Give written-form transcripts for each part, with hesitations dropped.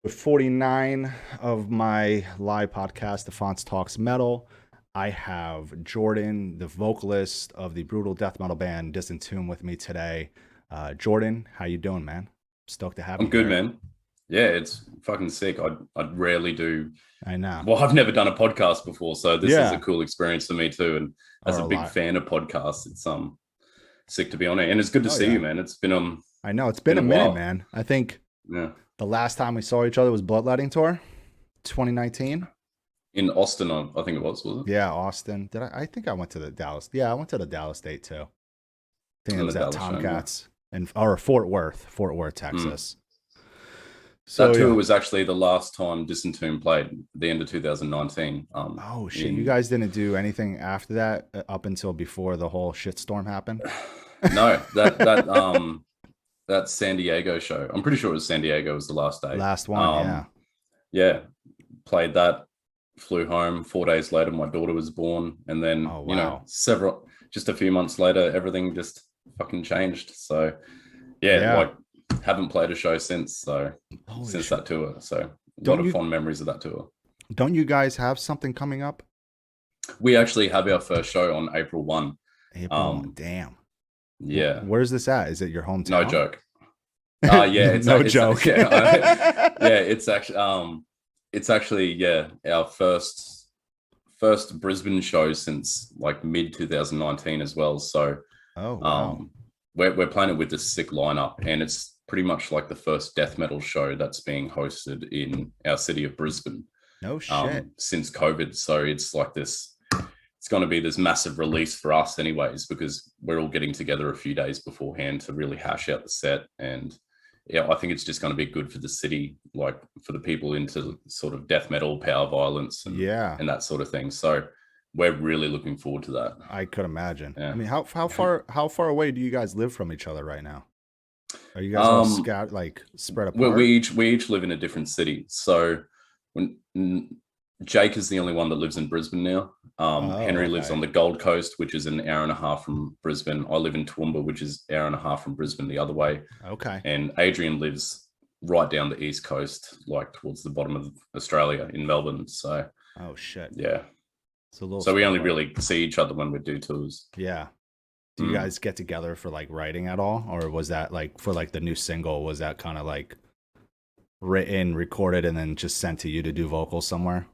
With 49 of my live podcast, DeFonce Talks Metal, I have Jordan, the vocalist of the brutal death metal band Disentomb, with me today. Jordan, how you doing, man? Stoked to have I'm you good, here. man. Yeah, it's fucking sick. I'd rarely do. I know. Well, I've never done a podcast before, so this is a Yeah, cool experience for me too. And or as a a big lot. fan of podcasts, it's sick to be on it, and it's good to Oh see you, yeah, man. It's I know. It's been been a a minute, while. man. I think Yeah, the last time we saw each other was Bloodletting Tour, 2019. in Austin, I think it was it? Yeah, Austin. Did I? I think I went to the Dallas. Yeah, I went to the Dallas date too. I think it In was the at Dallas show, yeah. Tomcats or Fort Worth, Mm. Texas. So That tour yeah. was actually the last time Disentomb played, the end of 2019. Oh shit! You In guys didn't do anything after that up until before the whole shitstorm happened. no, that San Diego show. I'm pretty sure it was San Diego was the last day. Last one, yeah. Um, yeah, played that, flew home. 4 days later, my daughter was born. And then, Oh wow. just a few months later, everything just fucking changed. So, yeah, Yeah. like, haven't played a show since. So, Holy since shit! that tour. So, a lot Don't of you fond memories of that tour. don't you guys have something coming up? We actually have our first show on April 1. April 1. Um, Damn. yeah, Where's this at? Is it your no hometown? joke. Yeah, No joke. yeah, yeah, it's actually yeah, our first Brisbane show since like mid 2019 as well. So Oh wow. um we're playing it with this sick lineup, and it's pretty much like the first death metal show that's being hosted in our city of Brisbane No shit. since COVID. So it's going to be this massive release for us anyways, because we're all getting together a few days beforehand to really hash out the set. And yeah, I think it's just going to be good for the city, like for the people into sort of death metal, power violence, and Yeah, that sort of thing. So we're really looking forward to that. I could imagine. I Yeah. mean, how far away do you guys live from each other right now? Are you guys all Um, scattered, like spread we, we apart? each we each live in a different city. So when Jake is the only one that lives in Brisbane now. Oh, Henry lives okay. on the Gold Coast, which is an hour and a half from Brisbane. I live in Toowoomba, which is an hour and a half from Brisbane the other way. Okay. And Adrian lives right down the east coast, like towards the bottom of Australia in Melbourne. So Oh shit. yeah, It's a little so we spread only apart. really see each other when we do tours. Yeah. Do you Mm. guys get together for like writing at all, or was that like for like the new single? Was that kind of like written, recorded, and then just sent to you to do vocals somewhere?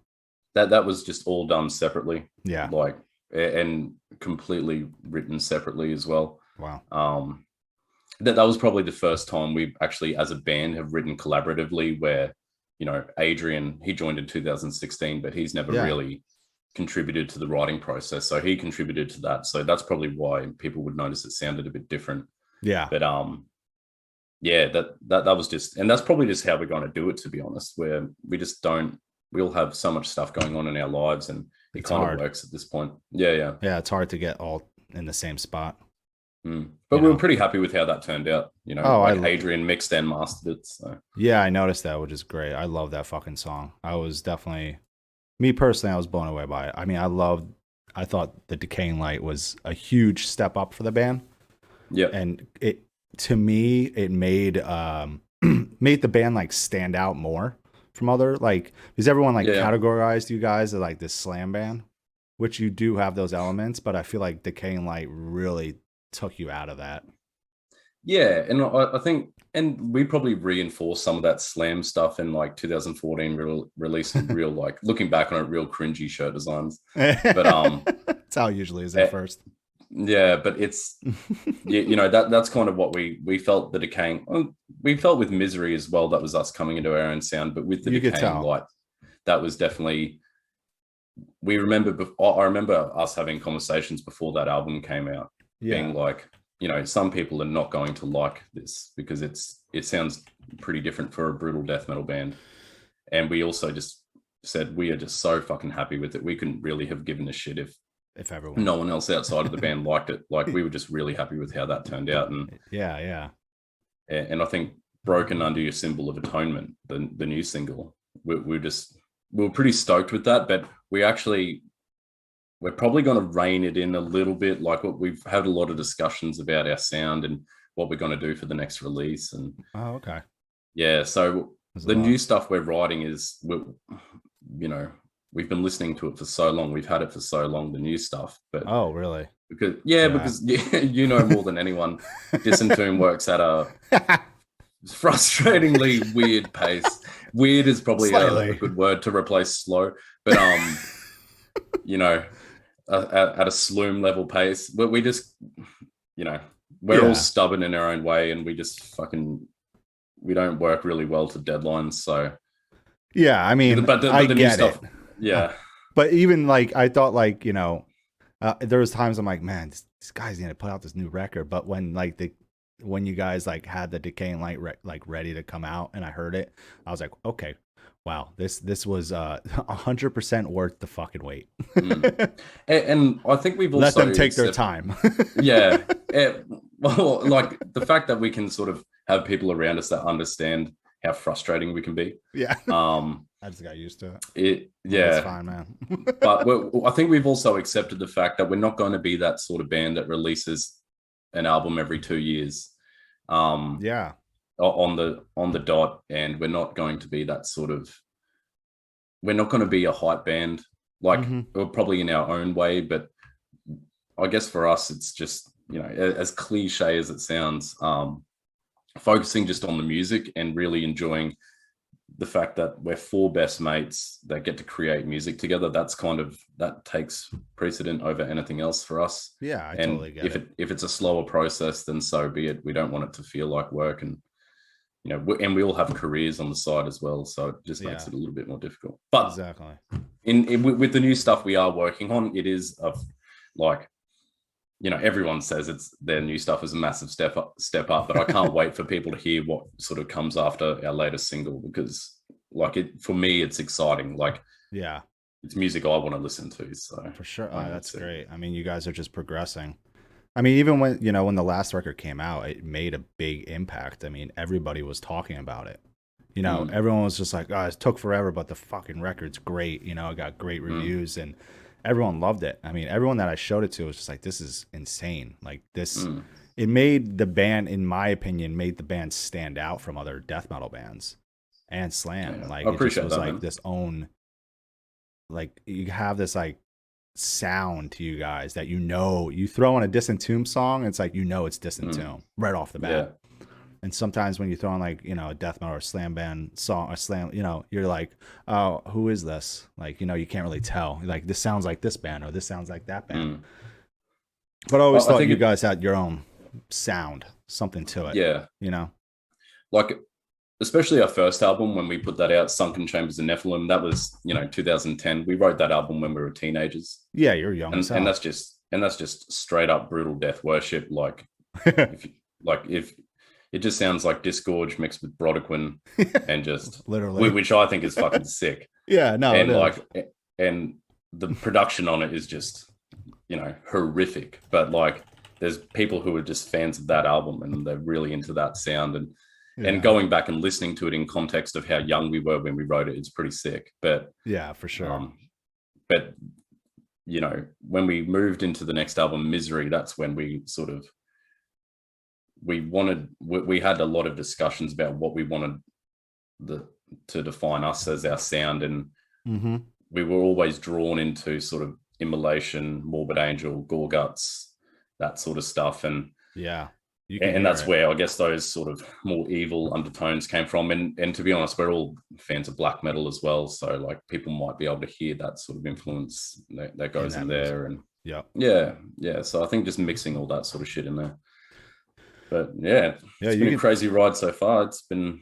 That was just all done separately, Yeah. like and completely written separately as well. Wow. Um, that was probably the first time we actually, as a band, have written collaboratively. Where Adrian, he joined in 2016, but he's never Yeah. really contributed to the writing process. So he contributed to that. So that's probably why people would notice it sounded a bit different. Yeah. But yeah, that was just, and that's probably just how we're going to do it. To be honest, where we just don't. We all have so much stuff going on in our lives, and it It's kind of hard. works at this point. Yeah, yeah. Yeah. It's hard to get all in the same spot. But You we were know. pretty happy with how that turned out. Oh, Like Adrian mixed and mastered it. So yeah. I noticed that, which is great. I love that fucking song. I was definitely, me personally, I was blown away by it. I mean, I thought the Decaying Light was a huge step up for the band, yeah, and to me, it made made the band like stand out more from other, like, because everyone like yeah. categorized you guys as like this slam band, which you do have those elements, but I feel like Decaying Light really took you out of that. Yeah, and I think, and we probably reinforced some of that slam stuff in like 2014, releasing real, like looking back on it, real cringy shirt designs. But That's how it usually is at eh, first. yeah, but it's that's kind of what we felt the decaying. We felt with Misery as well. That was us coming into our own sound, but with the You could Decaying tell. Light, that was definitely. We remember. I remember us having conversations before that album came out, Yeah. being like, some people are not going to like this because it sounds pretty different for a brutal death metal band. And we also just said we are just so fucking happy with it. We couldn't really have given a shit If everyone. no one else outside of the band liked it. Like, we were just really happy with how that turned out. Yeah, yeah. And I think Broken Under Your Symbol of Atonement, the new single, we were pretty stoked with that. But we're probably going to rein it in a little bit. Like, we've had a lot of discussions about our sound and what we're going to do for the next release. And Oh, okay. yeah, so The new stuff we're writing is, you know, we've been listening to it for so long. We've had it for so long, the new stuff. But oh, really? Because you know more than anyone. Disentomb works at a frustratingly weird pace. Weird is probably a good word to replace slow, but you know, at a Sloom level pace. We just, you know, we're all stubborn in our own way, and we just we don't work really well to deadlines. So yeah, I mean, but the new get stuff, it. Yeah. But even like I thought, like, you know, there was times I'm like, man, these guys need to put out this new record. But when when you guys like had the Decay and Light like ready to come out, and I heard it, I was like, okay, wow, this was 100% worth the fucking wait. And I think we've also let them take their time. Yeah. Well, like the fact that we can sort of have people around us that understand how frustrating we can be. Yeah. I just got used to it. Yeah. It's fine, man. But I think we've also accepted the fact that we're not going to be that sort of band that releases an album every 2 years. Yeah. On the dot, and we're not going to be that sort of, we're not going to be a hype band, like we're probably in our own way, but I guess for us it's just, you know, as cliche as it sounds, focusing just on the music and really enjoying the fact that we're 4 best mates that get to create music together. That takes precedent over anything else for us. Yeah, I totally get it. If it's a slower process, then so be it. We don't want it to feel like work, and you know, and we all have careers on the side as well, so it just makes it a little bit more difficult. But exactly, with the new stuff we are working on, it is like, you know, everyone says their new stuff is a massive step up, but I can't wait for people to hear what sort of comes after our latest single, because like for me, it's exciting. Like, yeah, it's music I want to listen to. So for sure. Oh, that's great. I mean, you guys are just progressing. I mean, even when the last record came out, it made a big impact. I mean, everybody was talking about it. You know, everyone was just like, oh, it took forever, but the fucking record's great. You know, it got great reviews and everyone loved it. I mean, everyone that I showed it to was just like, this is insane. Like this, it made the band, in my opinion, made the band stand out from other death metal bands and slam. Yeah, like I appreciate it just was that, like this own, like you have this like sound to you guys that, you know, you throw on a Disentomb song, it's like, you know, it's Disentomb right off the bat. Yeah. And sometimes when you throw on like, you know, a death metal or slam band song or slam, you know, you're like, oh, who is this? Like, you know, you can't really tell. Like, this sounds like this band or this sounds like that band. But I always thought you guys had your own sound, something to it. Yeah. You know? Like, especially our first album, when we put that out, Sunken Chambers of Nephilim, that was, you know, 2010. We wrote that album when we were teenagers. Yeah, you're young. And that's just straight up brutal death worship. Like, if it just sounds like Disgorge mixed with Brodequin and just literally, which I think is fucking sick. Yeah, no, and and the production on it is just, you know, horrific. But like, there's people who are just fans of that album and they're really into that sound, and going back and listening to it in context of how young we were when we wrote it, it's pretty sick. But yeah, for sure. But you know, when we moved into the next album, Misery, that's when we sort of, we had a lot of discussions about what we wanted to define us as our sound, and we were always drawn into sort of Immolation, Morbid Angel, Gorguts, that sort of stuff, and that's where I guess those sort of more evil undertones came from. And to be honest, we're all fans of black metal as well, so like people might be able to hear that sort of influence that goes in there, and so I think just mixing all that sort of shit in there. But it's been a crazy ride so far. It's been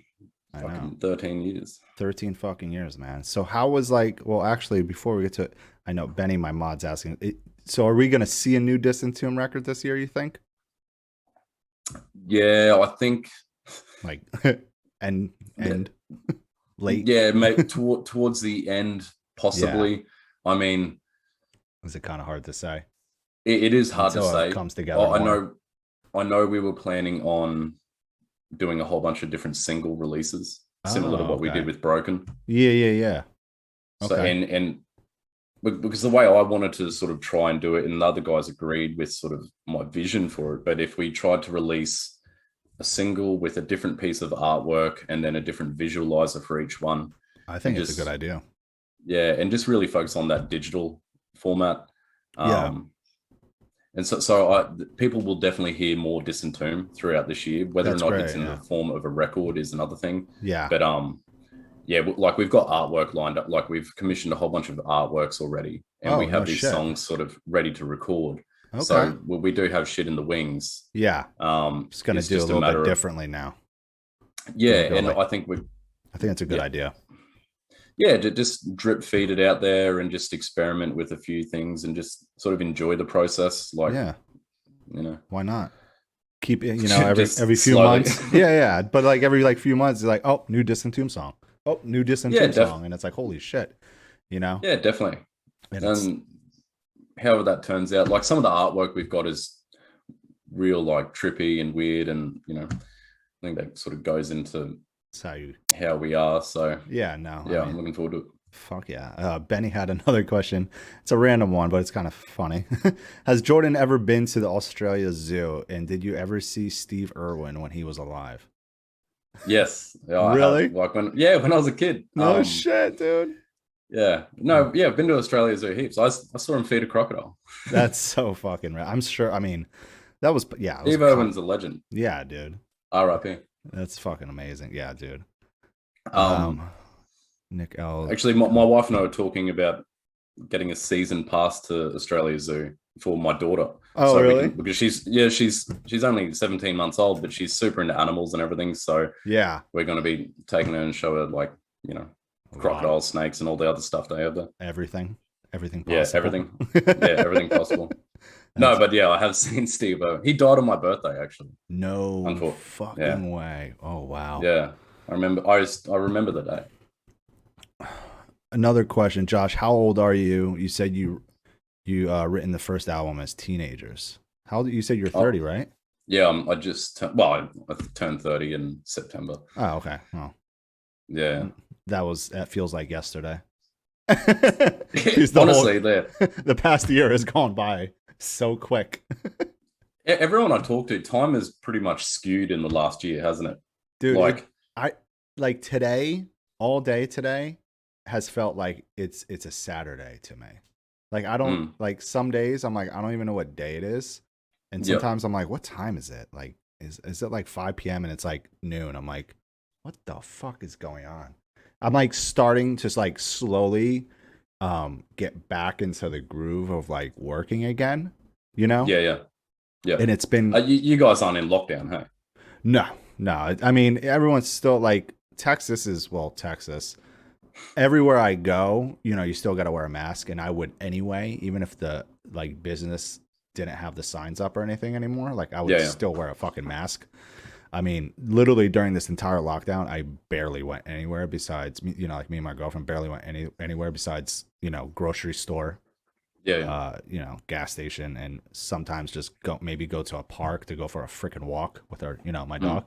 fucking 13 years. 13 fucking years, man. So how was like, well, actually, before we get to it, I know Benny, my mod's asking, so are we going to see a new Disentomb record this year, you think? Yeah, I think. Like, and late? Yeah, maybe towards the end, possibly. Yeah. I mean. Is it kind of hard to say? It is hard to say. It comes together. I know we were planning on doing a whole bunch of different single releases, similar to what we did with Broken. Yeah. Okay. So, and because the way I wanted to sort of try and do it, and the other guys agreed with sort of my vision for it. But if we tried to release a single with a different piece of artwork and then a different visualizer for each one. I think it's a good idea. Yeah, and just really focus on that digital format. And so people will definitely hear more Disentomb throughout this year. Whether or not it's in the form of a record is another thing. Yeah. But yeah, like we've got artwork lined up. Like we've commissioned a whole bunch of artworks already, and we have these songs sort of ready to record. Okay. So we do have shit in the wings. Yeah. It's going to do a little bit differently now. Yeah, and I think it's a good idea. Yeah, to just drip feed it out there and just experiment with a few things and just sort of enjoy the process. Like, why not? Keep it, every few months. Yeah. But like every few months, it's like, oh, new Disentomb song. Oh, new Disentomb song. And it's like, holy shit, Yeah, definitely. And however that turns out, like some of the artwork we've got is real like trippy and weird. And, I think that sort of goes into how we are. So I'm looking forward to it. Fuck yeah. Benny had another question. It's a random one, but it's kind of funny. Has Jordan ever been to the Australia Zoo, and did you ever see Steve Irwin when he was alive? Yes. Really? When I was a kid. No shit, dude. Yeah. No, yeah, I've been to Australia Zoo heaps. I saw him feed a crocodile. That's so fucking rad. I'm sure, that was Steve Irwin's a legend. Yeah, dude. R.I.P. That's fucking amazing. Yeah, dude. Nick L. Actually, my wife and I were talking about getting a season pass to Australia Zoo for my daughter. Oh, really? Because she's only 17 months old, but she's super into animals and everything. So yeah, we're going to be taking her and show her like, crocodiles, snakes, and all the other stuff they have there. Everything possible. Yeah, everything. Everything possible. No, but yeah, I have seen Steve. He died on my birthday, actually. No fucking way. Oh wow. Yeah, I remember. I remember the day. Another question, Josh. How old are you? You said you written the first album as teenagers. How old? You said you're 30, right? Yeah, I turned 30 in September. Oh, okay. Oh, yeah. That feels like yesterday. Honestly, the past year has gone by so quick. Everyone I talk to, time is pretty much skewed in the last year, hasn't it? Dude, like today, all day today has felt like it's a Saturday to me. Like I don't like some days I'm like I don't even know what day it is, and sometimes I'm like, what time is it? Like is it like 5 p.m. and it's like noon? I'm like, what the fuck is going on? I'm like starting to like slowly get back into the groove of like working again, Yeah. And it's been you guys aren't in lockdown, hey? No. I mean, everyone's still like Texas. Everywhere I go, you still got to wear a mask, and I would anyway, even if the like business didn't have the signs up or anything anymore. Like I would still wear a fucking mask. I mean, literally during this entire lockdown, I barely went anywhere besides, like me and my girlfriend barely went anywhere besides, grocery store, gas station, and sometimes just go to a park to go for a freaking walk with our, my dog,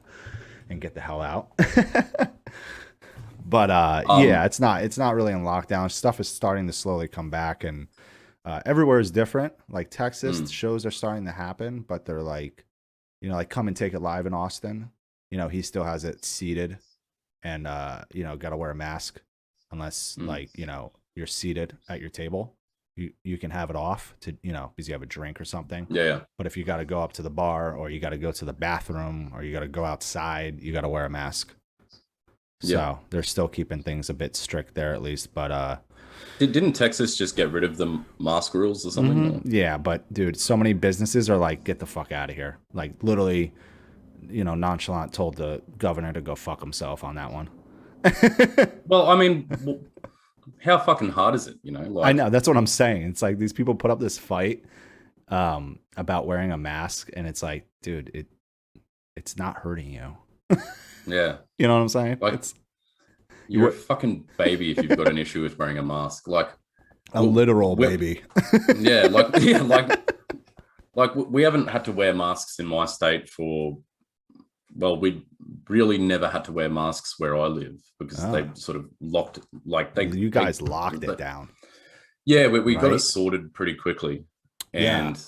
and get the hell out. But it's not really in lockdown. Stuff is starting to slowly come back, and everywhere is different. Like Texas, shows are starting to happen, but they're like, like Come and Take It Live in Austin, he still has it seated, and got to wear a mask unless like, you're seated at your table. You can have it off to, because you have a drink or something. Yeah. But if you got to go up to the bar, or you got to go to the bathroom, or you got to go outside, you got to wear a mask. So they're still keeping things a bit strict there, at least. But didn't Texas just get rid of the mask rules or something? Mm-hmm. Yeah, but dude, so many businesses are like, get the fuck out of here. Like literally, nonchalant told the governor to go fuck himself on that one. Well, I mean, how fucking hard is it? I know, that's what I'm saying. It's like these people put up this fight about wearing a mask, and it's like, dude, it's not hurting you. Yeah. You know what I'm saying? Like, you're a fucking baby if you've got an issue with wearing a mask. Like a literal baby. Yeah, like we haven't had to wear masks in my state we really never had to wear masks where I live, because they sort of locked, you guys locked it down. Yeah, we got it sorted pretty quickly. But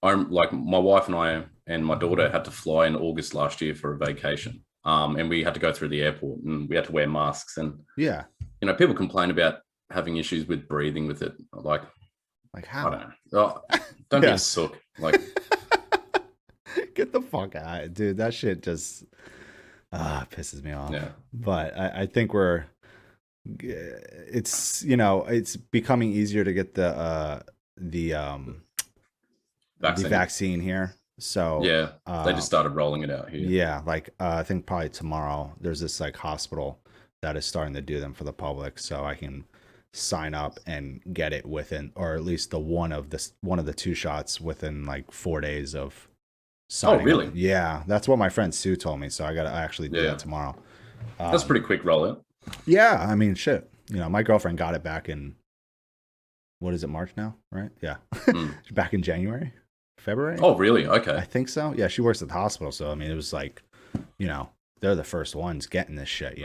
I'm like, my wife and I and my daughter had to fly in August last year for a vacation. And we had to go through the airport and we had to wear masks. And yeah, people complain about having issues with breathing with it. Like how? I don't know. Oh, don't be a sook. Like, get the fuck out, dude. That shit just pisses me off. Yeah. But I think it's it's becoming easier to get the vaccine here. So yeah, they just started rolling it out here. Yeah, like I think probably tomorrow there's this like hospital that is starting to do them for the public, so I can sign up and get it within, or at least one of the 2 shots within like 4 days of signing. Oh, really? Up. Yeah, that's what my friend Sue told me. So I actually do that tomorrow. That's pretty quick rollout. Yeah, I mean, shit. My girlfriend got it back in, what is it, March now, right? Yeah, back in January, February. Oh, really? Okay. I think so. Yeah, she works at the hospital, so I mean, it was like, they're the first ones getting this shit.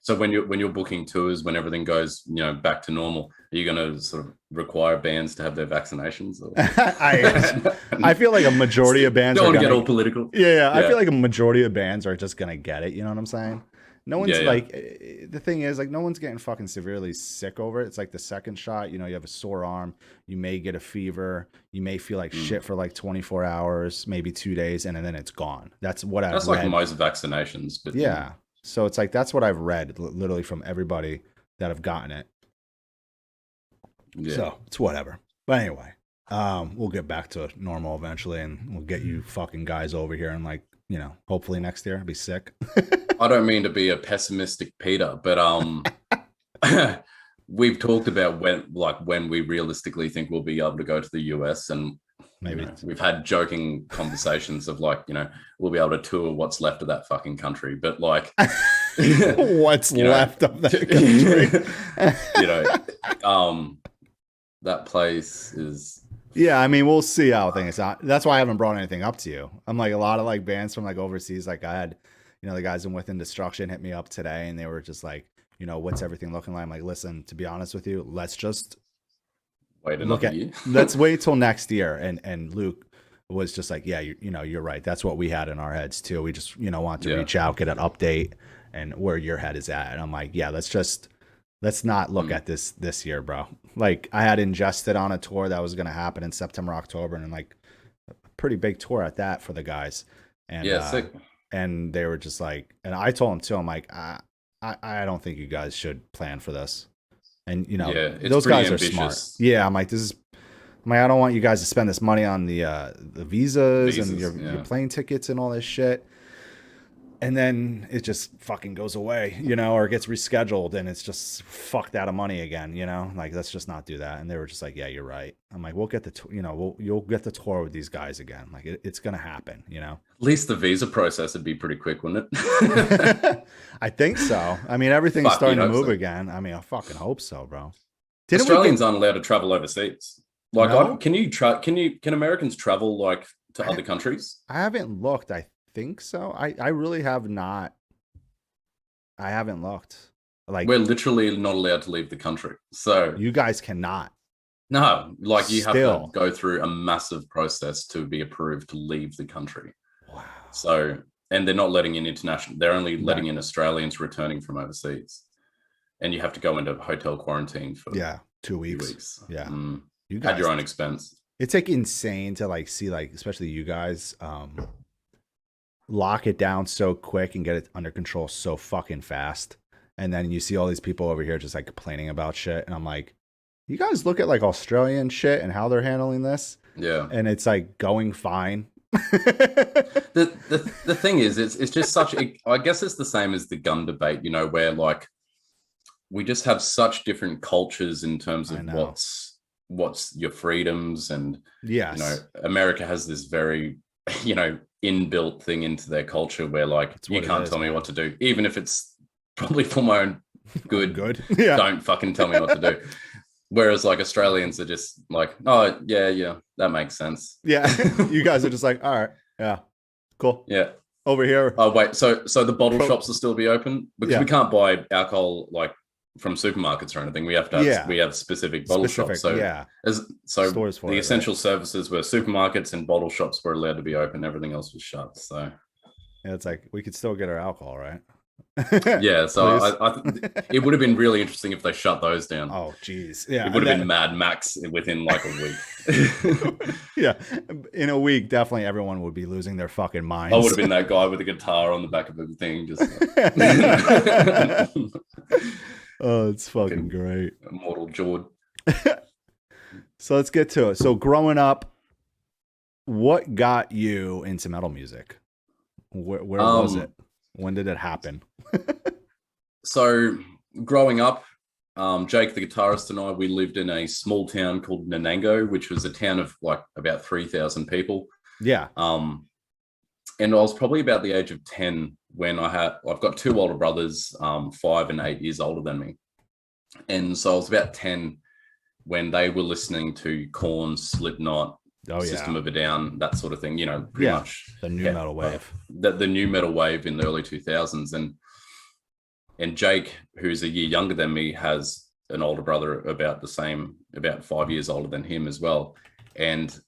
So when you're booking tours, when everything goes, back to normal, are you going to sort of require bands to have their vaccinations? Or? I feel like a majority of bands don't want to get all political. Yeah, I feel like a majority of bands are just gonna get it. You know what I'm saying? No one's like, the thing is, like, no one's getting fucking severely sick over it. It's like the second shot, you have a sore arm, you may get a fever, you may feel like shit for like 24 hours, maybe 2 days, and then it's gone. That's what I've read. That's like most vaccinations. But yeah. So it's like, that's what I've read literally from everybody that have gotten it. Yeah. So it's whatever. But anyway, we'll get back to normal eventually, and we'll get you fucking guys over here and like, hopefully next year I'll be sick. I don't mean to be a pessimistic Peter, but we've talked about when we realistically think we'll be able to go to the US, and maybe we've had joking conversations of like, we'll be able to tour what's left of that fucking country, but like what's left of that country. That place is. Yeah, I mean, we'll see how things are. That's why I haven't brought anything up to you. I'm like, a lot of like bands from like overseas, like I had, the guys in Within Destruction hit me up today, and they were just like, what's everything looking like? I'm like, listen, to be honest with you, let's just wait another year. Let's wait till next year. And Luke was just like, yeah, you're right. That's what we had in our heads too. We just, want to reach out, get an update, and where your head is at. And I'm like, yeah, let's not look at this year, bro. Like, I had Ingested on a tour that was going to happen in September, October, and like a pretty big tour at that for the guys. And sick. And they were just like, and I told them too, I'm like, I don't think you guys should plan for this. And those guys ambitious. Are smart. Yeah, I'm like, I don't want you guys to spend this money on the visas and your plane tickets and all this shit. And then it just fucking goes away, or gets rescheduled, and it's just fuck that of money again, like, let's just not do that. And they were just like, yeah, you're right. I'm like, we'll get you'll get the tour with these guys again. Like, it's going to happen, At least the visa process would be pretty quick, wouldn't it? I think so. I mean, everything's starting to move again. I mean, I fucking hope so, bro. Australians aren't allowed to travel overseas. Like, no? Can Americans travel like to other countries? I haven't looked. I think so. I really have not. I haven't looked. Like, we're literally not allowed to leave the country. So you guys cannot. No, like, you have to go through a massive process to be approved to leave the country. Wow. So, and they're not letting in international. They're only letting in Australians returning from overseas, and you have to go into hotel quarantine for 2 weeks. Yeah, you guys, at your own expense. It's like insane to like see, like, especially you guys, lock it down so quick and get it under control so fucking fast, and then you see all these people over here just like complaining about shit, and I'm like, you guys look at like Australian shit and how they're handling this, and it's like going fine. the thing is, it's just such I guess it's the same as the gun debate, where like we just have such different cultures in terms of what's your freedoms, and America has this very inbuilt thing into their culture where like you can't tell me what to do, even if it's probably for my own good. Don't fucking tell me what to do. Whereas like Australians are just like, oh yeah, that makes sense. Yeah, you guys are just like, all right, yeah, cool. Yeah, over here. Oh wait, so the bottle shops will still be open because we can't buy alcohol like from supermarkets or anything. We have to have, we have specific bottle shops. So stores for the it, essential right? services were supermarkets and bottle shops were allowed to be open. Everything else was shut. So Yeah, it's like we could still get our alcohol, right? yeah, so it would have been really interesting if they shut those down. Oh, geez. Yeah. It would have been Mad Max within like a week. Yeah. In a week, definitely everyone would be losing their fucking minds. I would have been that guy with a guitar on the back of the thing. Just oh, it's fucking great. Immortal Jord. So let's get to it. So growing up, what got you into metal music? Where was it? When did it happen? So growing up, Jake, the guitarist, and I, we lived in a small town called Nanango, which was a town of like about 3,000 people. Yeah. And I was probably about the age of 10 when I've got two older brothers, 5 and 8 years older than me. And so I was about 10 when they were listening to Korn, Slipknot, System of a Down, that sort of thing, you know, pretty much the new metal wave. The new metal wave in the early 2000s. And Jake, who's a year younger than me, has an older brother about 5 years older than him as well. And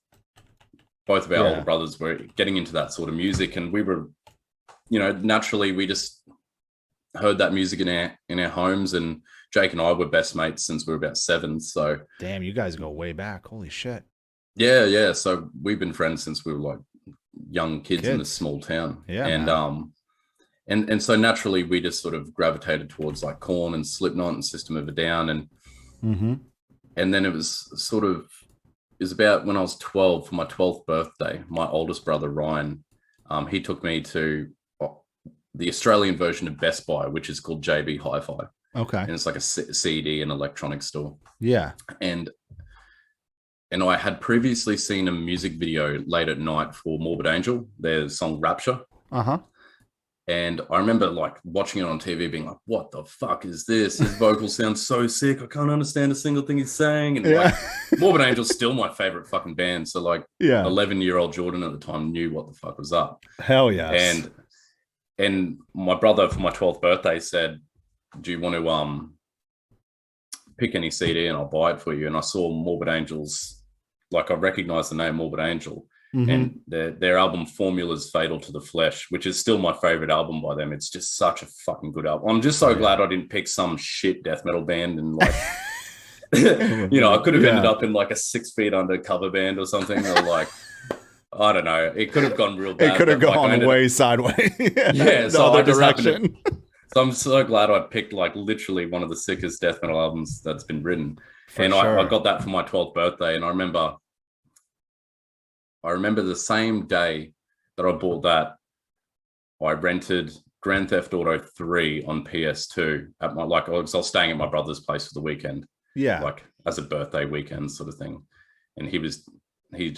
both of our older brothers were getting into that sort of music. And we were, you know, naturally we just heard that music in our homes. And Jake and I were best mates since we were about 7. So damn, you guys go way back. Holy shit. Yeah. So we've been friends since we were like young kids. In this small town. Yeah. And and so naturally we just sort of gravitated towards like Korn and Slipknot and System of a Down. And and then it was about when I was 12, for my 12th birthday, my oldest brother Ryan, he took me to the Australian version of Best Buy, which is called JB Hi-Fi. Okay. And it's like a CD and electronics store. Yeah. And I had previously seen a music video late at night for Morbid Angel, their song Rapture. Uh-huh. And I remember like watching it on TV being like, what the fuck is this? His vocals sound so sick. I can't understand a single thing he's saying. And like Morbid Angel's still my favorite fucking band. So like 11-year-old Jordan at the time knew what the fuck was up. Hell yes. And my brother for my 12th birthday said, do you want to pick any CD and I'll buy it for you? And I saw Morbid Angel's, like I recognized the name Morbid Angel. And their album Formula's Fatal to the Flesh, which is still my favorite album by them. It's just such a fucking good album. I'm just so glad I didn't pick some shit death metal band and like, you know, I could have ended up in like a 6 Feet Under cover band or something, or like, I don't know. It could have gone real bad. It could have gone way sideways. Yeah, so other direction. So I'm so glad I picked like literally one of the sickest death metal albums that's been written. I got that for my 12th birthday. And I remember the same day that I bought that, I rented Grand Theft Auto 3 on PS2 at my, like, I was staying at my brother's place for the weekend. Yeah. Like as a birthday weekend sort of thing. And he just, you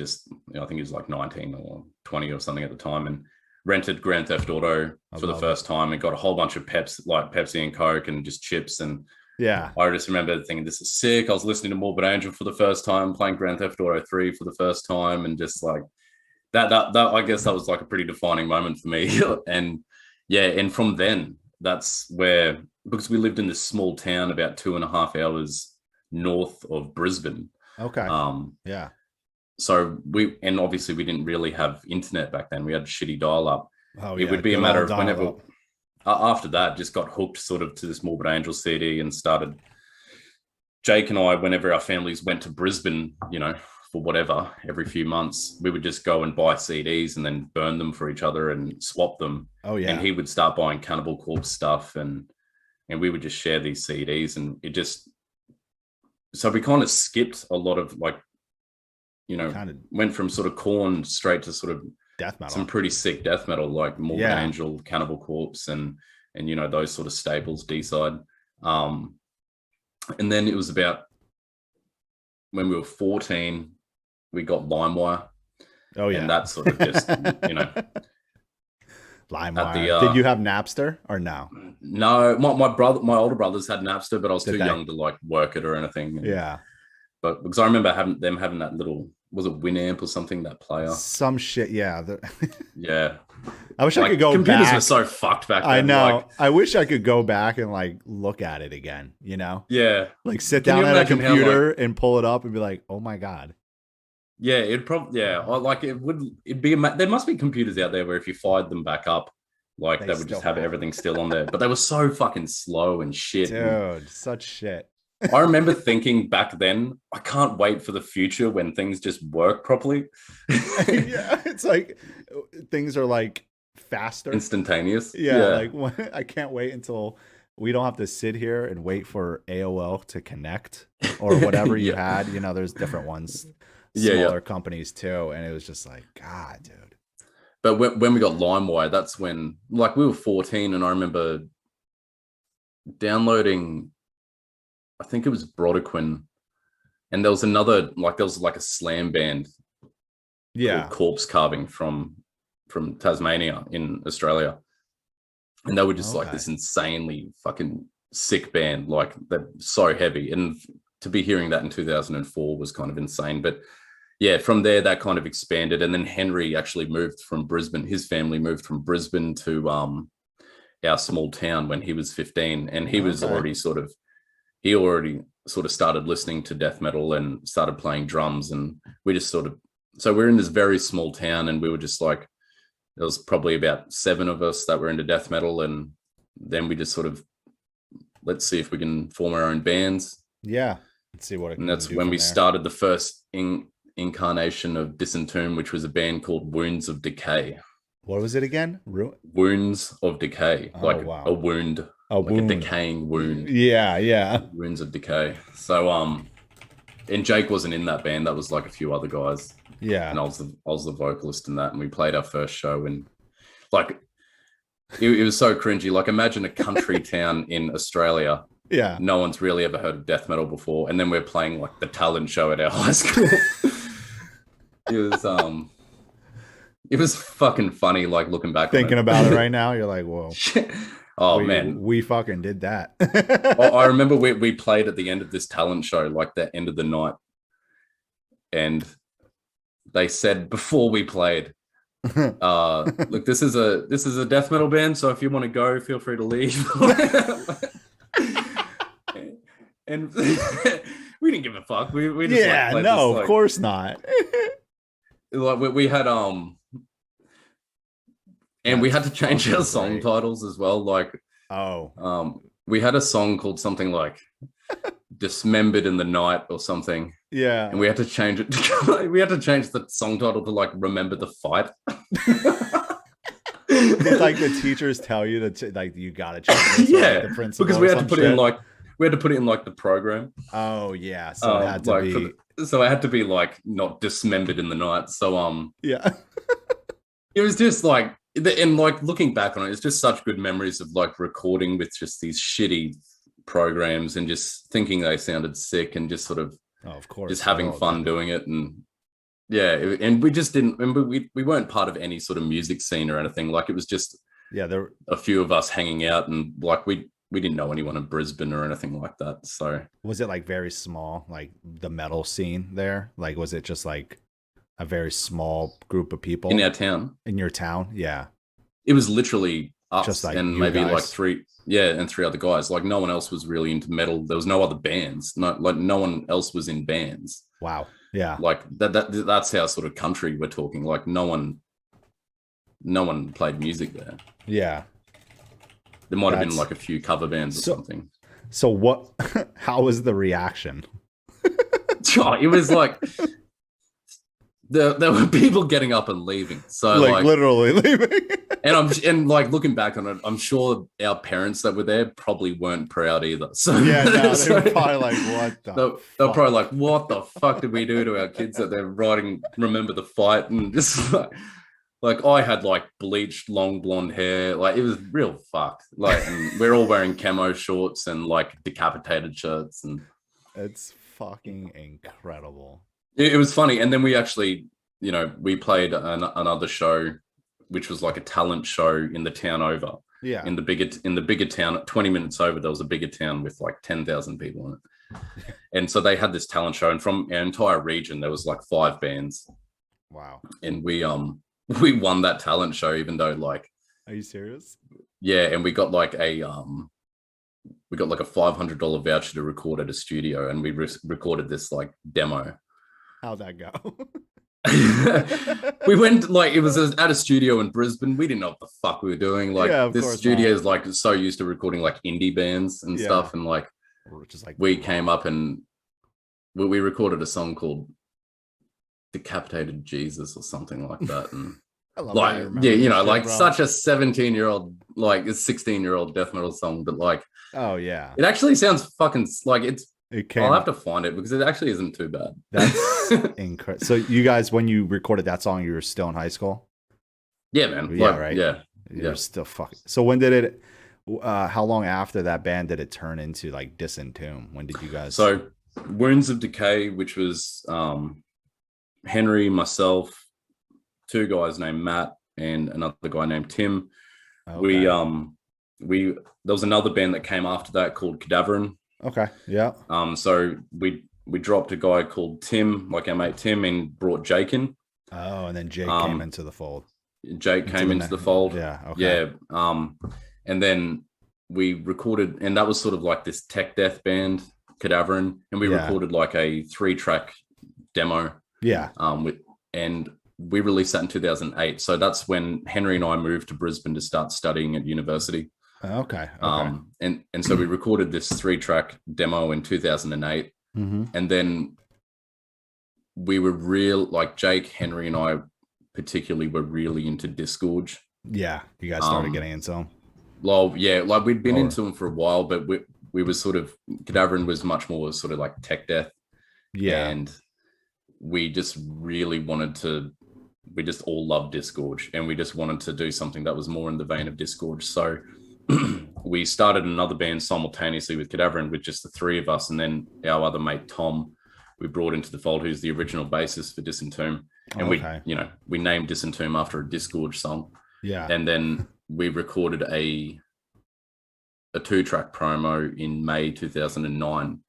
know, I think he was like 19 or 20 or something at the time, and rented Grand Theft Auto for the first time and got a whole bunch of Pepsi and Coke and just chips. And I just remember thinking, this is sick. I was listening to Morbid Angel for the first time, playing Grand Theft Auto 3 for the first time, and just like that I guess that was like a pretty defining moment for me. And from then, that's where, because we lived in this small town about 2.5 hours north of Brisbane. Okay. So obviously we didn't really have internet back then. We had shitty dial-up. It would be a matter of whenever after that, just got hooked sort of to this Morbid Angel CD and started. Jake and I, whenever our families went to Brisbane, you know, for whatever, every few months, we would just go and buy CDs and then burn them for each other and swap them. And he would start buying Cannibal Corpse stuff, and we would just share these CDs, and it just, so we kind of skipped a lot of, like, you know, went from sort of Korn straight to sort of death metal, some pretty sick death metal, like Morbid Angel, Cannibal Corpse, and you know, those sort of staples, D-side. And then it was about when we were 14, we got LimeWire. And that sort of just, you know, LimeWire. Did you have Napster or no? No, my older brothers had Napster, but I was too young to like work it or anything. Yeah. But because I remember having that little was it Winamp or something, that player? Some shit, yeah. Yeah. I wish I Like, could go computers back. were so fucked back then. I know. Like, I wish I could go back and like look at it again, you know? yeah. Like sit Can you down at a imagine how, computer and pull it up and be like, "Oh my god." Yeah, it'd probably, yeah. Or like it'd be, there must be computers out there where if you fired them back up, like they would just have everything still on there. But they were so fucking slow and shit. Dude, such shit. I remember thinking back then, I can't wait for the future when things just work properly. Yeah, it's like things are like faster, instantaneous. Yeah, like I can't wait until we don't have to sit here and wait for AOL to connect or whatever you had. You know, there's different ones, smaller companies too, and it was just like, God, dude. But when we got LimeWire, that's when, like, we were 14, and I remember downloading, I think it was Brodequin, and there was another, like, there was like a slam band, called Corpse Carving from Tasmania in Australia, and they were just like this insanely fucking sick band. Like, they're so heavy, and to be hearing that in 2004 was kind of insane. But yeah, from there that kind of expanded, and then Henry actually moved from Brisbane. His family moved from Brisbane to our small town when he was 15, and he was already sort of started listening to death metal and started playing drums, and we just so we're in this very small town, and we were just like, there was probably about 7 of us that were into death metal, and then we just sort of, let's see if we can form our own bands. Yeah, let's see what. And that's when we started the first incarnation of Disentomb, which was a band called Wounds of Decay. What was it again? Wounds of Decay, like a wound, a decaying wound. Yeah. Wounds of Decay. So and Jake wasn't in that band. That was like a few other guys. Yeah. And I was the vocalist in that, and we played our first show, and like it was so cringy. Like, imagine a country town in Australia. Yeah. No one's really ever heard of death metal before, and then we're playing like the talent show at our high school. It was fucking funny, like, looking back thinking about it right now. You're like, whoa. Man, we fucking did that. I remember we played at the end of this talent show, like the end of the night, and they said before we played, look, this is a death metal band, so if you want to go, feel free to leave. And we didn't give a fuck. We just, like, no, of course not. Like, we had and we had to change our song titles as well. Like, we had a song called something like Dismembered in the Night or something. Yeah. And we had to change it. We had to change the song title to like Remember the Fight. It's like the teachers tell you that like you gotta change it. Like, the because we had to put it in like the program. Oh yeah. So it had to like be so it had to be like not Dismembered in the Night. So yeah. It was just like, and like looking back on it, it's just such good memories of like recording with just these shitty programs and just thinking they sounded sick and just sort of, of course, just having fun doing it. And yeah, and we just didn't remember, we weren't part of any sort of music scene or anything. Like, it was just there a few of us hanging out, and like we didn't know anyone in Brisbane or anything like that. So was it like very small, like the metal scene there? Like, was it just like a very small group of people in our town? In your town? Yeah. It was literally us, just like and maybe guys. Like three other guys. Like, no one else was really into metal. There was no other bands. No one else was in bands. Wow. Yeah. Like that's how sort of country we're talking. Like, no one played music there. Yeah. There might have been like a few cover bands or something. So how was the reaction? It was like, there were people getting up and leaving. So like literally leaving. and like looking back on it, I'm sure our parents that were there probably weren't proud either. So yeah, no, they were probably like, what the they're probably like, what the fuck did we do to our kids that they're writing Remember the Fight? And just like I had like bleached long blonde hair. Like, it was real fucked. Like, and we're all wearing camo shorts and like decapitated shirts, and it's fucking incredible. It was funny. And then we actually, we played another show, which was like a talent show in the town over. Yeah. In the bigger town, 20 minutes over, there was a bigger town with like 10,000 people in it. And so they had this talent show, and from our entire region, there was like 5 bands. Wow. And we won that talent show, even though like, are you serious? Yeah, and we got like a $500 voucher to record at a studio, and we recorded this like demo. How'd that go? We went like, it was at a studio in Brisbane. We didn't know what the fuck we were doing. Like, this studio is like so used to recording like indie bands and stuff, and like, just like we came up and we recorded a song called Decapitated Jesus or something like that, and like, yeah, you know, like such a 17-year-old, like a 16-year-old death metal song, but like, oh yeah, it actually sounds fucking like I'll have to find it because it actually isn't too bad. That's incredible. So you guys, when you recorded that song, you were still in high school? Yeah, man. Yeah, like, right. Yeah, you're still fucking. So when did it? How long after that band did it turn into like Disentomb? When did you guys? So Wounds of Decay, which was Henry, myself, 2 guys named Matt, and another guy named Tim. Okay. There was another band that came after that called Cadaverin. Okay. Yeah. So we dropped a guy called Tim, like our mate Tim, and brought Jake in. Oh, and then Jake came into the fold. Jake came into the fold. Yeah. Okay. Yeah. And then we recorded, and that was sort of like this tech death band, Cadaverin, and we recorded like a 3-track demo. Yeah. And we released that in 2008. So that's when Henry and I moved to Brisbane to start studying at university. Okay. And so we recorded this 3-track demo in 2008. Mm-hmm. And then we were like Jake, Henry, and I particularly were really into Disgorge. Yeah. You guys started getting into them. Well, yeah, like we'd been into them for a while, but we were sort of, Cadaverin was much more sort of like tech death. Yeah. And we just really we just all loved Disgorge, and we just wanted to do something that was more in the vein of Disgorge. So we started another band simultaneously with Cadaverin, with just the 3 of us, and then our other mate Tom we brought into the fold, who's the original bassist for Disentomb. And we named Disentomb after a Disgorge song. Yeah. And then we recorded a 2-track promo in May 2009.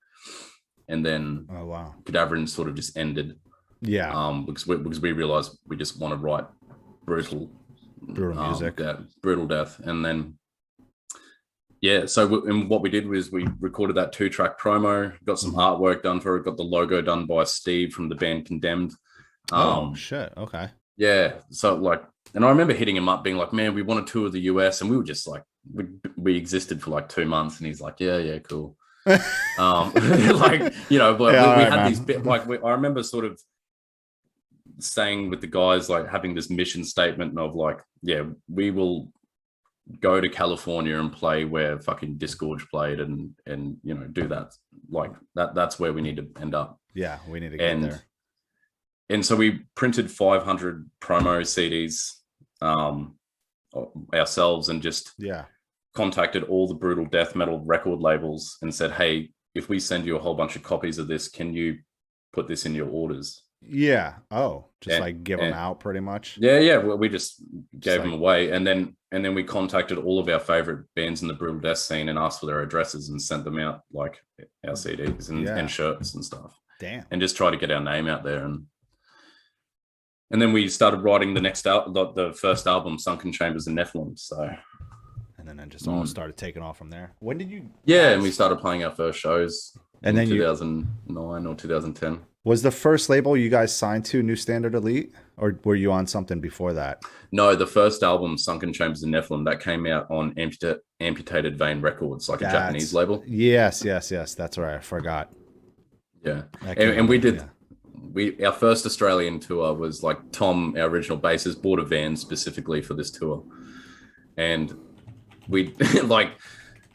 And then Cadaverin sort of just ended. Yeah. Because we realized we just want to write brutal music, brutal death. And then so what we did was we recorded that 2-track promo, got some artwork done for it, got the logo done by Steve from the band Condemned. Oh shit. Okay. Yeah. So like, and I remember hitting him up being like, man, we want to tour the US, and we were just like, we existed for like 2 months, and he's like, yeah, cool. Like, you know, but we had these bit like, I remember sort of saying with the guys, like having this mission statement of like, yeah, we will go to California and play where fucking Disgorge played, and you know, do that. Like that's where we need to end up. Yeah, we need to get there. And so we printed 500 promo CDs ourselves, and just contacted all the brutal death metal record labels and said, hey, if we send you a whole bunch of copies of this, can you put this in your orders? Yeah. Oh, just give them out pretty much. Yeah. Well, we just gave them away. And then we contacted all of our favorite bands in the brutal death scene and asked for their addresses and sent them out like our CDs and shirts and stuff. Damn. And just try to get our name out there. And then we started writing the first album, Sunken Chambers and Nephilim. So, and then it just all started taking off from there. When did you? Yeah, and we started playing our first shows in 2009 or 2010. Was the first label you guys signed to New Standard Elite, or were you on something before that? No, the first album, Sunken Chambers and Nephilim, that came out on Amputated Vein Records, like a Japanese label. Yes. That's right. I forgot. Yeah, and we did. Our first Australian tour was like Tom, our original bassist, bought a van specifically for this tour, and we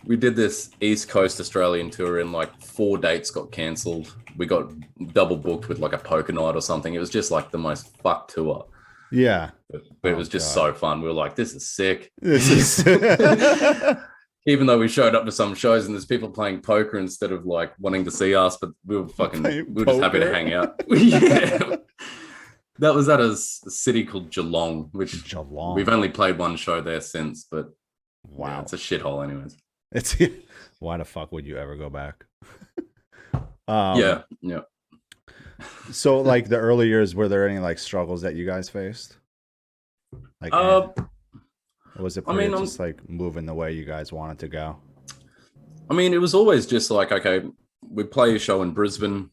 did this East Coast Australian tour, and like 4 dates got cancelled. We got double booked with like a poker night or something. It was just like the most fucked tour. Yeah, but it was just so fun. We were like, this is sick. Even though we showed up to some shows and there's people playing poker instead of like wanting to see us, but we were just happy to hang out. Yeah. That was at a city called Geelong, which we've only played 1 show there since, but it's a shithole anyways. Why the fuck would you ever go back? Yeah, yeah. So like the early years, were there any like struggles that you guys faced? Like, Uh, or was it I pretty mean, just like moving the way you guys wanted to go? it was always just like, okay, we play a show in Brisbane,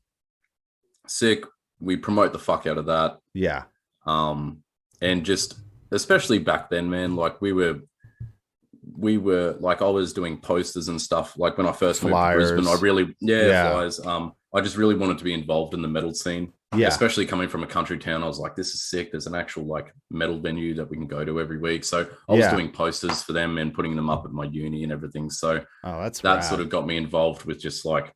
sick. We promote the fuck out of that. Yeah. And just especially back then, man, like we were like I was doing posters and stuff. Like when I first Flyers. moved to Brisbane, I really flyers. I just really wanted to be involved in the metal scene. Yeah. Especially coming from a country town, I was like, this is sick. There's an actual like metal venue that we can go to every week. So I was doing posters for them and putting them up at my uni and everything. So that rad. Sort of got me involved with just like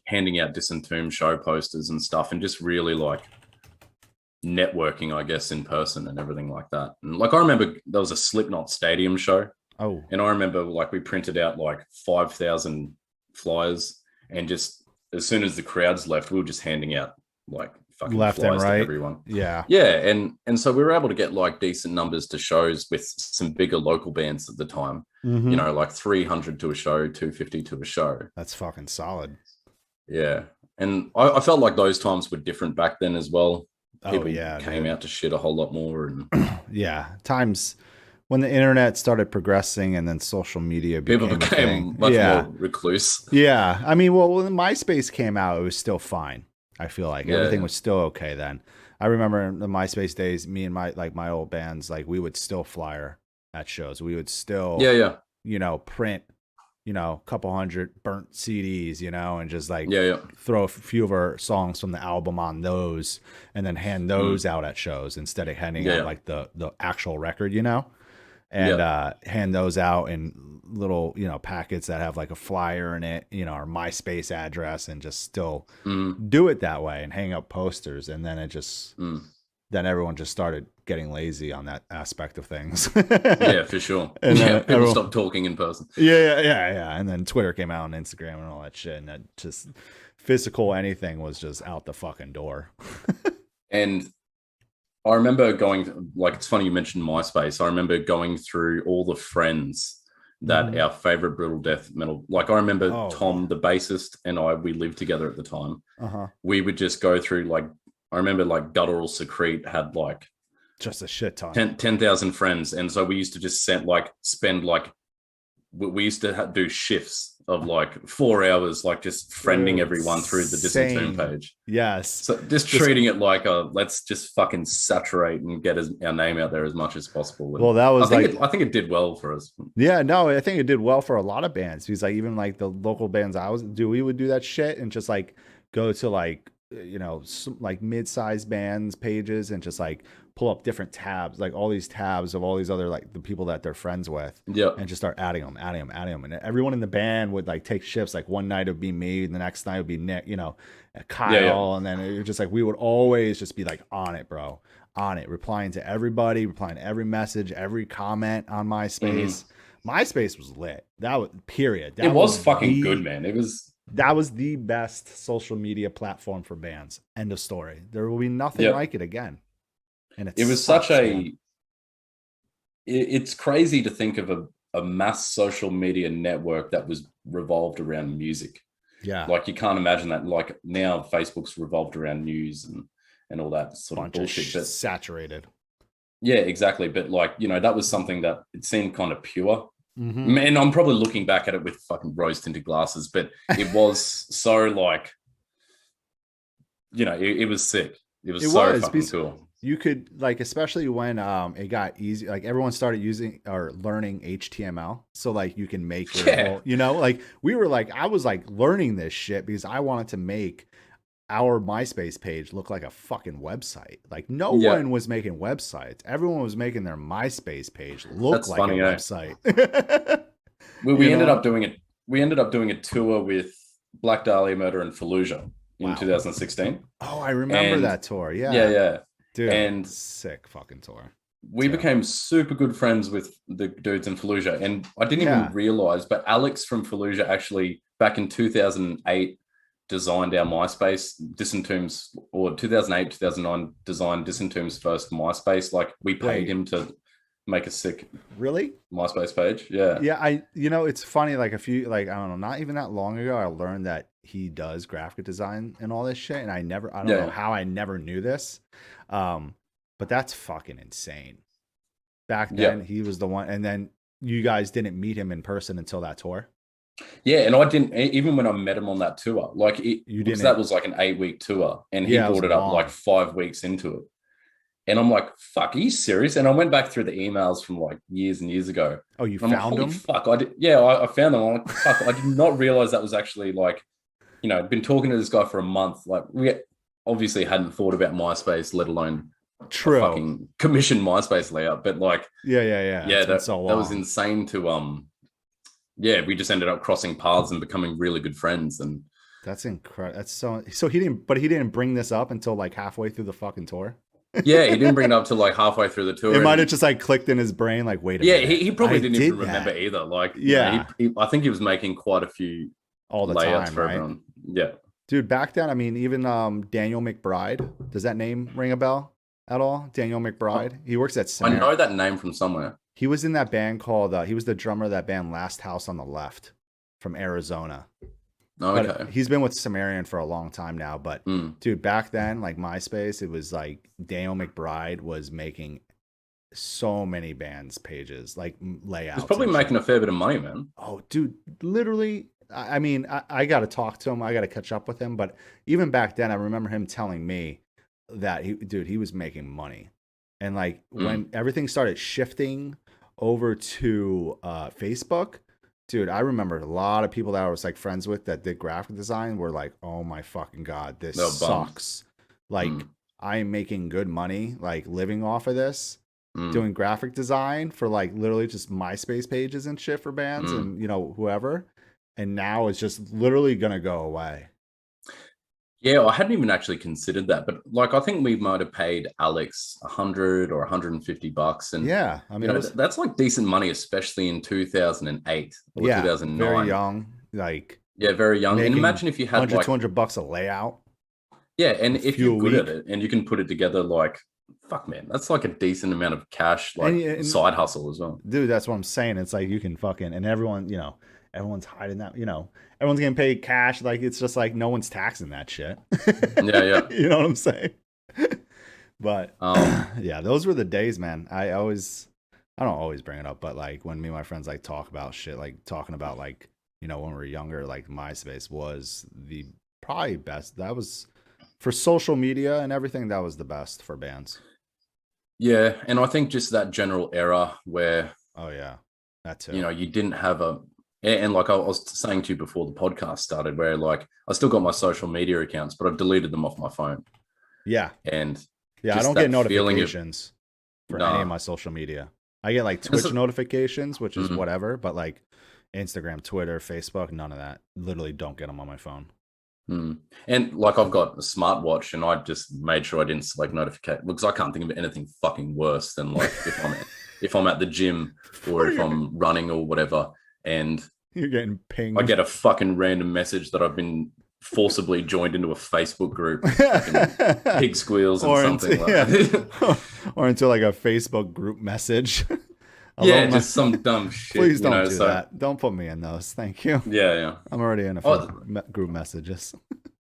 handing out Disentomb show posters and stuff, and just really like networking, I guess, in person and everything like that. And like I remember there was a Slipknot stadium show. Oh. And I remember like we printed out like 5,000 flyers, and just as soon as the crowds left, we were just handing out like fucking left flyers and right to everyone. Yeah. And so we were able to get like decent numbers to shows with some bigger local bands at the time. Mm-hmm. You know, like 300 to a show, 250 to a show. That's fucking solid. Yeah. And I felt like those times were different back then as well. People came out to shit a whole lot more. And yeah, times when the internet started progressing and then social media became much more recluse. Yeah. I mean, well, when MySpace came out, it was still fine. I feel like everything was still okay then. I remember in the MySpace days, me and my old bands, like we would still flyer at shows. We would still, print, a couple hundred burnt CDs, and just like throw a few of our songs from the album on those, and then hand those out at shows instead of handing out like the actual record, and hand those out in little, packets that have like a flyer in it, our MySpace address, and just still do it that way and hang up posters. And then it just, then everyone just started getting lazy on that aspect of things. Yeah, for sure. And people stopped talking in person. Yeah. And then Twitter came out and Instagram and all that shit. And that just physical anything was just out the fucking door. And I remember going, like, it's funny you mentioned MySpace. I remember going through all the friends that our favorite brutal death metal, like I remember Tom, the bassist, and we lived together at the time. We would just go through, like, I remember like Guttural Secrete had like just a shit ton, 10,000 friends. And so we used to just we used to do shifts of like 4 hours, like just friending everyone through the Disentomb page. Yes. So just treating it like let's just fucking saturate and get our name out there as much as possible. And well, that was I think it did well for us. Yeah, no, I think it did well for a lot of bands. Because like even like the local bands we would do that shit and just like go to like, like mid-sized bands pages and just like pull up different tabs, like all these tabs of all these other like the people that they're friends with, and just start adding them, and everyone in the band would like take shifts. Like one night it would be me, and the next night it would be Nick, Kyle, and then it was just like we would always just be like on it, bro, on it, replying to everybody, replying to every message, every comment on MySpace. MySpace was lit. That was period. It was fucking good, man. That was the best social media platform for bands. End of story. There will be nothing like it again. And it was it's crazy to think of a mass social media network that was revolved around music. Yeah. Like you can't imagine that. Like now Facebook's revolved around news and all that sort of bullshit. But saturated. Yeah, exactly. But like, that was something that it seemed kind of pure. And I'm probably looking back at it with fucking rose-tinted glasses, but it was so like, it was sick. It was fucking cool. You could like, especially when it got easy, like everyone started using or learning HTML. So like you can make your whole, like we were like, I was like learning this shit because I wanted to make our MySpace page look like a fucking website. Like no one was making websites. Everyone was making their MySpace page look like a website. we ended up doing it. We ended up doing a tour with Black Dahlia Murder and Fallujah in 2016. Oh, I remember that tour. Yeah. Yeah. Dude, and sick fucking tour. We became super good friends with the dudes in Fallujah. And I didn't even realize, but Alex from Fallujah actually back in 2008 designed our MySpace. Disentomb's, or 2008, 2009 designed Disentomb's first MySpace. Like we paid him to make a sick Really? MySpace page. Yeah. Yeah, it's funny, like I don't know, not even that long ago, I learned that he does graphic design and all this shit, and I don't know how I never knew this. But that's fucking insane. Back then, he was the one, and then you guys didn't meet him in person until that tour. Yeah, and I didn't even when I met him on that tour. Like you didn't. That was like an 8-week tour, and he brought it up like 5 weeks into it. And I'm like, fuck, are you serious? And I went back through the emails from like years and years ago. Oh, you found them? Fuck, I did. Yeah, I found them. I'm like, fuck, I did not realize that was actually like, I'd been talking to this guy for a month. Like, we obviously hadn't thought about MySpace, let alone fucking commission MySpace layout. But like, yeah, that was insane to we just ended up crossing paths and becoming really good friends. And that's incredible. That's so he didn't bring this up until like halfway through the fucking tour. Yeah, he didn't bring it up to like halfway through the tour. It might have just like clicked in his brain, like, wait a minute. Yeah, he probably didn't even remember either. Like, I think he was making quite a few all the layouts time, for right? everyone. Yeah, dude. Back then, I mean, even Daniel McBride. Does that name ring a bell at all? Daniel McBride. He works at Samara. I know that name from somewhere. He was in that band called. He was the drummer of that band Last House on the Left from Arizona. Oh, okay. But he's been with Sumerian for a long time now. But dude, back then, like MySpace, it was like Daniel McBride was making so many bands pages, like layouts. He's probably making a fair bit of money, man. Oh, dude, literally. I mean, I got to talk to him. I got to catch up with him. But even back then, I remember him telling me that he was making money. And like when everything started shifting over to Facebook. Dude, I remember a lot of people that I was like friends with that did graphic design were like, "Oh my fucking god, this sucks." Like I'm making good money, like living off of this, doing graphic design for like literally just MySpace pages and shit for bands and whoever. And now it's just literally gonna go away. Yeah, I hadn't even actually considered that, but like I think we might have paid Alex $100 or $150, and yeah, I mean that's like decent money, especially in 2008 or 2009. Very young, like very young. And imagine if you had $100-$200 a layout. Yeah, and if you're good at it and you can put it together, like fuck, man, that's like a decent amount of cash, like and side hustle as well. Dude, that's what I'm saying. It's like you can fucking and everyone, everyone's hiding that, everyone's getting paid cash. Like, it's just like no one's taxing that shit. Yeah. You know what I'm saying? But yeah, those were the days, man. I don't always bring it up, but like when me and my friends like talk about shit, like talking about like, when we were younger, like MySpace was the probably best. That was for social media and everything. That was the best for bands. Yeah. And I think just that general era where, oh yeah, that too. You didn't have and like I was saying to you before the podcast started, where like I still got my social media accounts, but I've deleted them off my phone. Yeah. And I don't get notifications for any of my social media. I get like Twitch notifications, which is whatever, but like Instagram, Twitter, Facebook, none of that. Literally don't get them on my phone. And like I've got a smartwatch, and I just made sure I didn't select notification because I can't think of anything fucking worse than like if I'm at the gym or if I'm running or whatever. And you're getting pinged. I get a fucking random message that I've been forcibly joined into a Facebook group, pig squeals and something like that. Or into like a Facebook group message. Just some dumb shit. Please don't do that. Don't put me in those. Thank you. Yeah. I'm already in a group messages.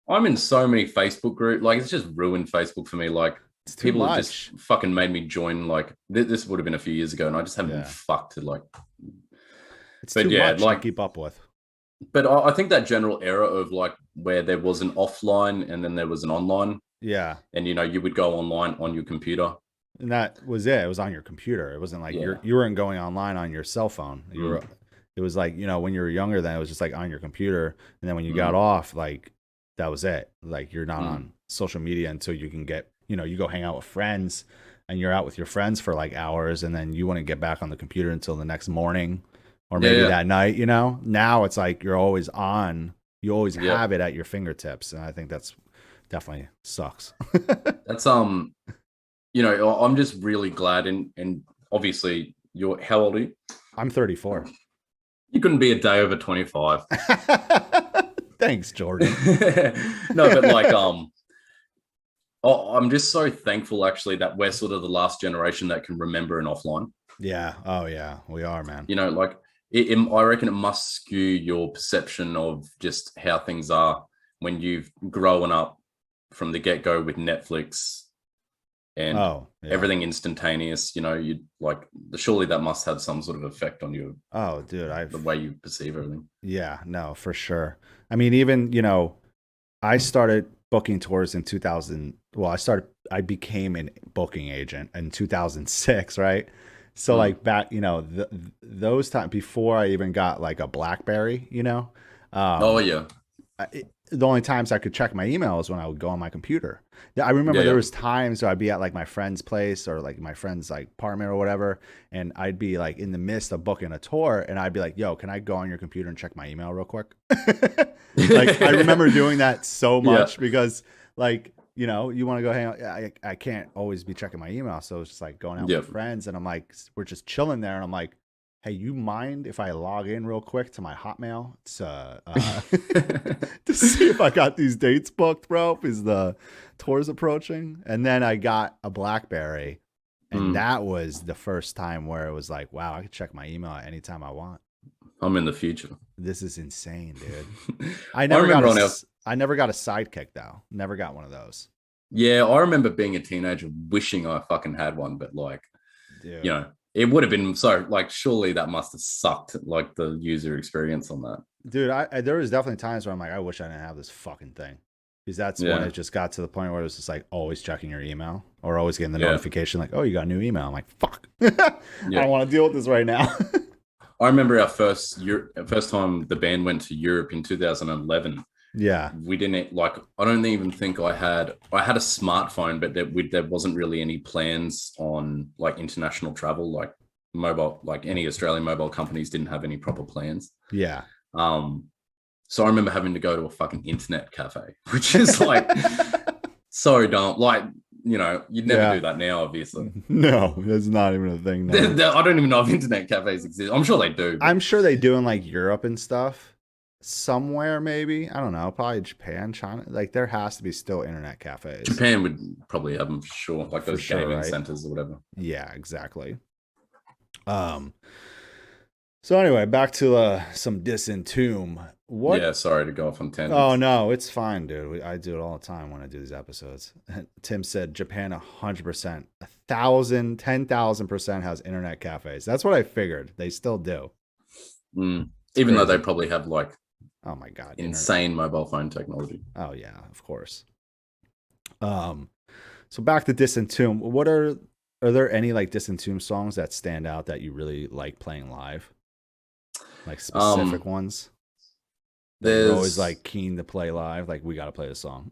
I'm in so many Facebook groups. Like, it's just ruined Facebook for me. Like, people have just fucking made me join. Like, this would have been a few years ago, and I just haven't been fucked to like. It's too much to keep up with. But I think that general era of like where there was an offline and then there was an online. Yeah. And you would go online on your computer. And that was it. It was on your computer. It wasn't like you weren't going online on your cell phone. It was like, when you were younger, then it was just like on your computer. And then when you got off, like that was it. Like you're not on social media until you can get, you go hang out with friends and you're out with your friends for like hours. And then you wouldn't get back on the computer until the next morning. Or maybe that night, Now it's like you're always on. You always have it at your fingertips, and I think that's definitely sucks. That's I'm just really glad, and obviously how old are you? I'm 34. You couldn't be a day over 25. Thanks, Jordan. No, but like I'm just so thankful actually that we're sort of the last generation that can remember an offline. Yeah. Oh yeah, we are, man. You know, like I reckon it must skew your perception of just how things are when you've grown up from the get-go with Netflix and Oh yeah. everything instantaneous. You know, you like surely that must have some sort of effect on you, Oh dude, the way you perceive everything. yeah, no, for sure. I mean, even, I started booking tours in 2000. Well, I became a booking agent in 2006, right? So Mm. like back, those times before I even got like a BlackBerry, Oh um, yeah, the only times I could check my email is when I would go on my computer. Yeah, I yeah, remember there yeah, was times where I'd be at like my friend's place or like my friend's like apartment or whatever, and I'd be like in the midst of booking a tour, and I'd be like, "Yo, can I go on your computer and check my email real quick?" Like I remember doing that so yeah, much because like you want to go hang out. I can't always be checking my email, so it's just like going out yeah. with friends, and I'm like, we're just chilling there, and I'm like, hey, you mind if I log in real quick to my Hotmail to see if I got these dates booked, bro? Because the tour's approaching. And then I got a BlackBerry, and Mm. that was the first time where it was like, wow, I can check my email at any time I want. I'm in the future. This is insane, dude. I remember on our I never got a sidekick though. Never got one of those, Yeah, I remember being a teenager wishing I fucking had one, but like, you dude. know, it would have been so like surely that must have sucked like the user experience on that. Dude, there was definitely times where I'm like, I wish I didn't have this fucking thing. Because that's when Yeah, it just got to the point where it was just like always checking your email or always getting the yeah, notification like, oh, you got a new email. I'm like, fuck. I yeah. don't want to deal with this right now. I remember our first time the band went to Europe in 2011. Yeah. We didn't like. I don't even think I had a smartphone, but there wasn't really any plans on like international travel, like mobile, like any Australian mobile companies didn't have any proper plans. Yeah. Um, so I remember having to go to a fucking internet cafe, which is like so dumb. Like, you'd never Yeah. do that now, obviously. No, that's not even a thing now. I don't even know if internet cafes exist. I'm sure they do, but I'm sure they do in like Europe and stuff. Somewhere, maybe. I don't know. Probably Japan, China. Like there has to be still internet cafes. Japan would probably have them for sure, like For those sure, gaming right? centers or whatever. Yeah, exactly. Um, so anyway, back to some Disentomb. What? Yeah, sorry to go off on Oh tangents. no, it's fine, dude. I do it all the time when I do these episodes. Tim said Japan 100%, 1,000, 10,000% has internet cafes. That's what I figured. They still do. Mm. It's Even though they crazy. probably have like Oh my god, internet. insane mobile phone technology. Oh yeah, of course. Um, so back to Disentomb. Are there any like Disentomb songs that stand out that you really like playing live? Like specific Um, ones that you're always there's like keen to play live? Like we got to play this song.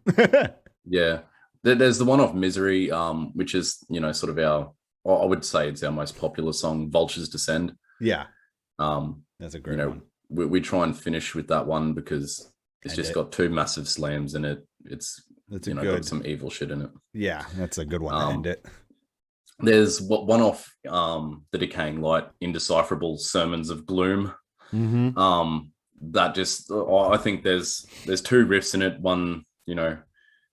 Yeah, there's the one off Misery, which is sort of I would say it's our most popular song, Vultures Descend. Yeah, Um, that's a you great know, one. we try and finish with that one because it's And just it got two massive slams in it. It's that's a got good. some evil shit in it. Yeah, that's a good one to end Um, it. there's one off The Decaying Light, Indecipherable Sermons of Gloom. Mm-hmm. That just I think there's two riffs in it. One,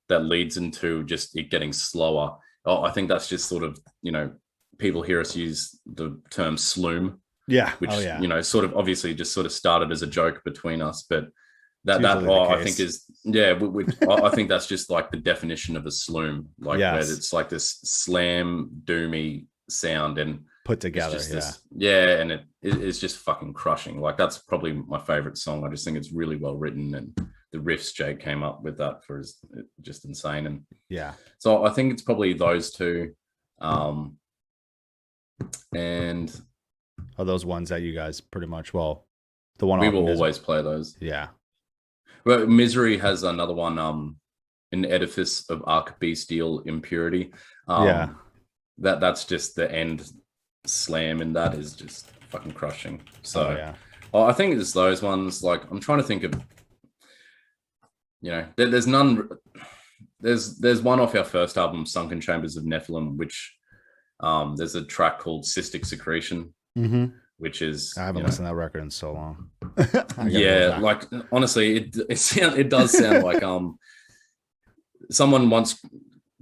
that leads into just it getting slower. I think that's just sort of, people hear us use the term sloom, Yeah. Oh which, yeah. sort of obviously just sort of started as a joke between us, but It's that usually the I think case. is, yeah, I think that's just like the definition of a sloom, like where Yes. it's like this slam doomy sound and Put it's together. just Yeah. this, yeah, and it's just fucking crushing. Like that's probably my favorite song. I just think it's really well written, and the riffs Jake came up with that for is just insane. And Yeah. so I think it's probably those two, and Are those ones that you guys pretty much? Well, the one we off will Misery. always play those. Yeah. But Misery has another one, an edifice of archbestial impurity. Yeah. That's just the end slam, and that is just fucking crushing. So Oh yeah. I think it's those ones. Like I'm trying to think of, there's none. There's one off our first album, Sunken Chambers of Nephilim, which there's a track called Cystic Secretion, Mm-hmm. which is I haven't listened to that record in so long. yeah, like honestly, it does sound like someone once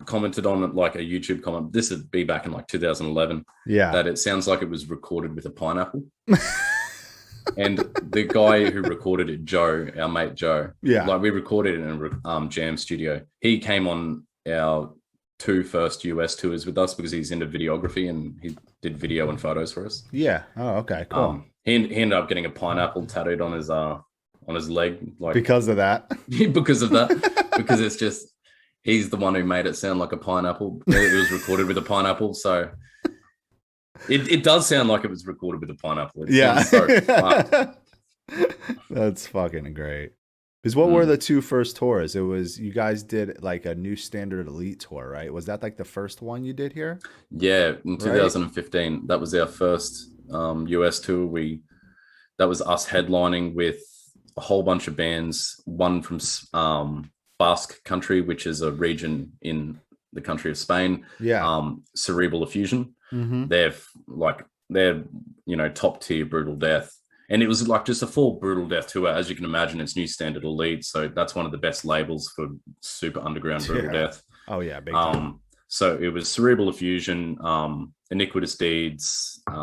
commented on it, like a YouTube comment. This would be back in like 2011. Yeah. That it sounds like it was recorded with a pineapple. And the guy who recorded it, Joe, our mate Joe, yeah, like we recorded it in a jam studio. He came on our 2 first US tours with us because he's into videography and he did video and photos for us. Yeah. Oh, okay, cool. He ended up getting a pineapple tattooed on his leg, like because of that. because of that, because it's just he's the one who made it sound like a pineapple. It was recorded with a pineapple, so it does sound like it was recorded with a pineapple. It so fucked. That's fucking great. Because what were the 2 first tours? It was, you guys did like a New Standard Elite tour, right? Was that like the first one you did here? Yeah, in 2015. Right? That was our first US tour. That was us headlining with a whole bunch of bands. One from Basque country, which is a region in the country of Spain. Yeah. Cerebral Effusion. Mm-hmm. They're top tier brutal death. And it was like just a full brutal death tour. As you can imagine, it's New Standard Elite. So that's one of the best labels for super underground brutal death. Oh, yeah. Big time. So it was Cerebral Effusion, Iniquitous Deeds. It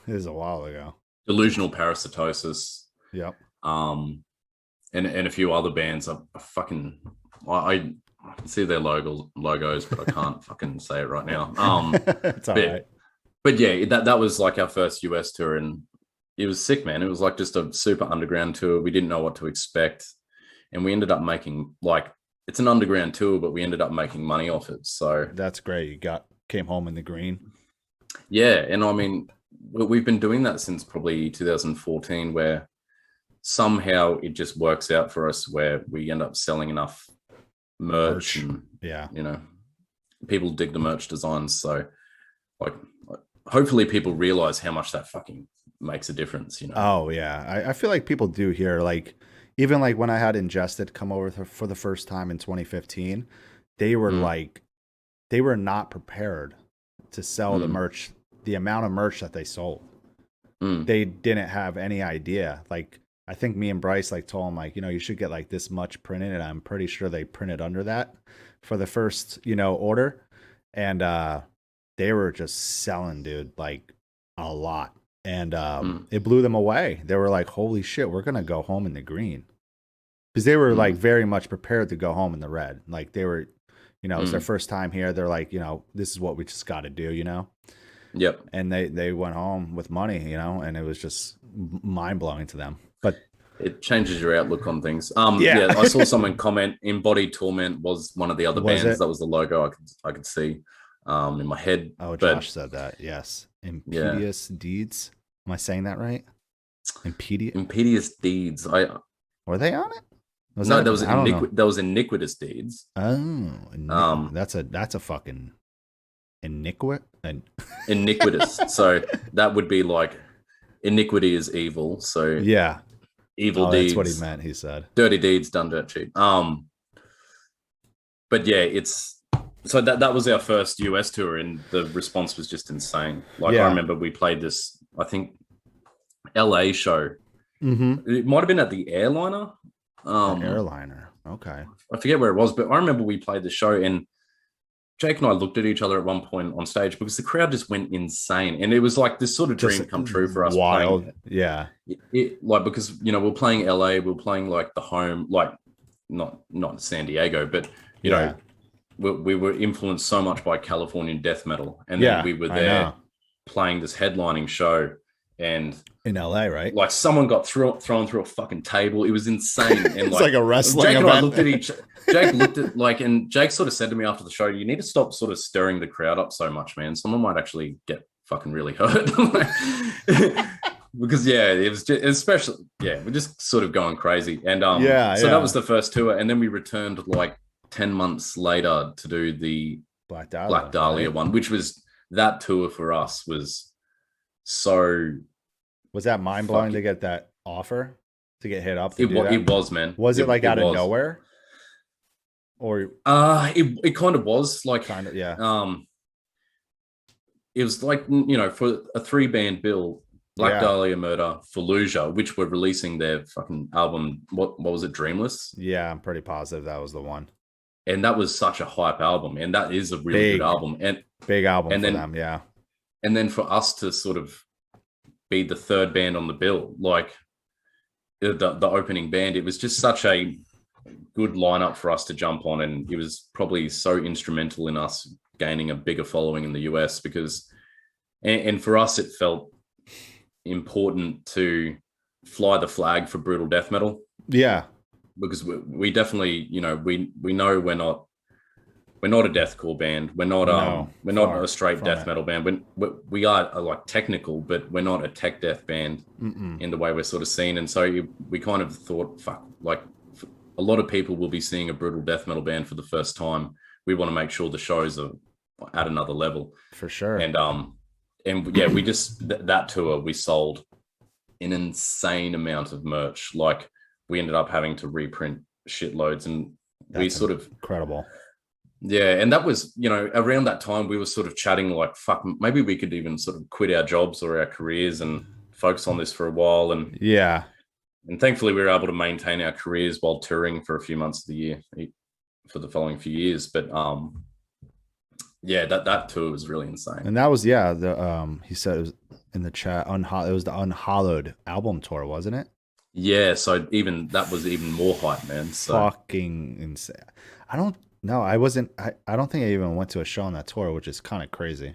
was a while ago. Delusional Parasitosis. Yep. And a few other bands. I can see their logos, but I can't fucking say it right now. It's all right. But yeah, that was like our first US tour, and it was sick, man. It was like just a super underground tour. We didn't know what to expect, and we ended up making it's an underground tour, but we ended up making money off it. So that's great. You came home in the green. Yeah, and I mean, we've been doing that since probably 2014, where somehow it just works out for us, where we end up selling enough merch. And people dig the merch designs. So like, hopefully people realize how much that fucking makes a difference, Oh yeah. I feel like people do here, like even like when I had Ingested come over for the first time in 2015, they were they were not prepared to sell the merch, the amount of merch that they sold. They didn't have any idea. Like I think me and Bryce told them you should get like this much printed, and I'm pretty sure they printed under that for the first order, and they were just selling, dude, like a lot, and it blew them away. They were like, "Holy shit, we're gonna go home in the green," because they were like very much prepared to go home in the red. Like they were, it was their first time here. They're like, this is what we just got to do, Yep. And they went home with money, and it was just mind blowing to them. But it changes your outlook on things. Yeah, I saw someone comment Embodied Torment was one of the other bands. That was the logo I could see in my head. Oh, Josh said that. Yes. Impetuous Deeds. Am I saying that right? Impetuous Deeds. Were they on it? That was Iniquitous Deeds. Oh, that's a fucking iniquitous. So that would be like iniquity is evil. So yeah, evil deeds. That's what he meant. He said dirty deeds done dirt cheap. But yeah, so that was our first US tour, and the response was just insane. Like I remember we played this, I think, LA show. It might have been at the Airliner. Airliner. Okay. I forget where it was, but I remember we played the show, and Jake and I looked at each other at one point on stage because the crowd just went insane, and it was like this sort of dream come true for us. Wild, yeah. Because we're playing LA, we're playing like the home, like not San Diego, but you know, we were influenced so much by Californian death metal, and then we were there playing this headlining show, and in LA, right? Like someone got thrown through a fucking table. It was insane, and it's like a wrestling Jake event. And I looked at Jake looked at and Jake sort of said to me after the show, "You need to stop sort of stirring the crowd up so much, man. Someone might actually get fucking really hurt." Because it was just, especially we're just sort of going crazy, and so that was the first tour, and then we returned like 10 months later to do the Black Dahlia one, which was that tour for us was so. Was that mind blowing to get that offer to get hit up? It was, man. Was it like out of nowhere? Or it kind of was like kind of it was like for a 3-band bill, Black Yeah. Dahlia Murder, Fallujah, which were releasing their fucking album. What was it, Dreamless? Yeah, I'm pretty positive that was the one. And that was such a hype album, and that is a really good album. Big album and for then, them, yeah. And then for us to sort of be the third band on the bill, like the opening band, it was just such a good lineup for us to jump on, and it was probably so instrumental in us gaining a bigger following in the US because, and for us, it felt important to fly the flag for brutal death metal. Yeah, because we definitely, you know, we know we're not a deathcore band. We're not a straight death metal band. We are like technical, but we're not a tech death band in the way we're sort of seen. And so we kind of thought, fuck, like a lot of people will be seeing a brutal death metal band for the first time. We want to make sure the shows are at another level for sure. And yeah, we just that tour we sold an insane amount of merch. Like we ended up having to reprint shitloads, and we sort of incredible. Yeah, and that was, you know, around that time we were sort of chatting like, fuck, maybe we could even sort of quit our jobs or our careers and focus on this for a while. And yeah, and thankfully we were able to maintain our careers while touring for a few months of the year for the following few years. But yeah, that tour was really insane. And that was the he said it was in the chat, it was the Unhallowed album tour, wasn't it? Yeah, so even that was even more hype, man. So fucking insane. I don't think I even went to a show on that tour, which is kind of crazy.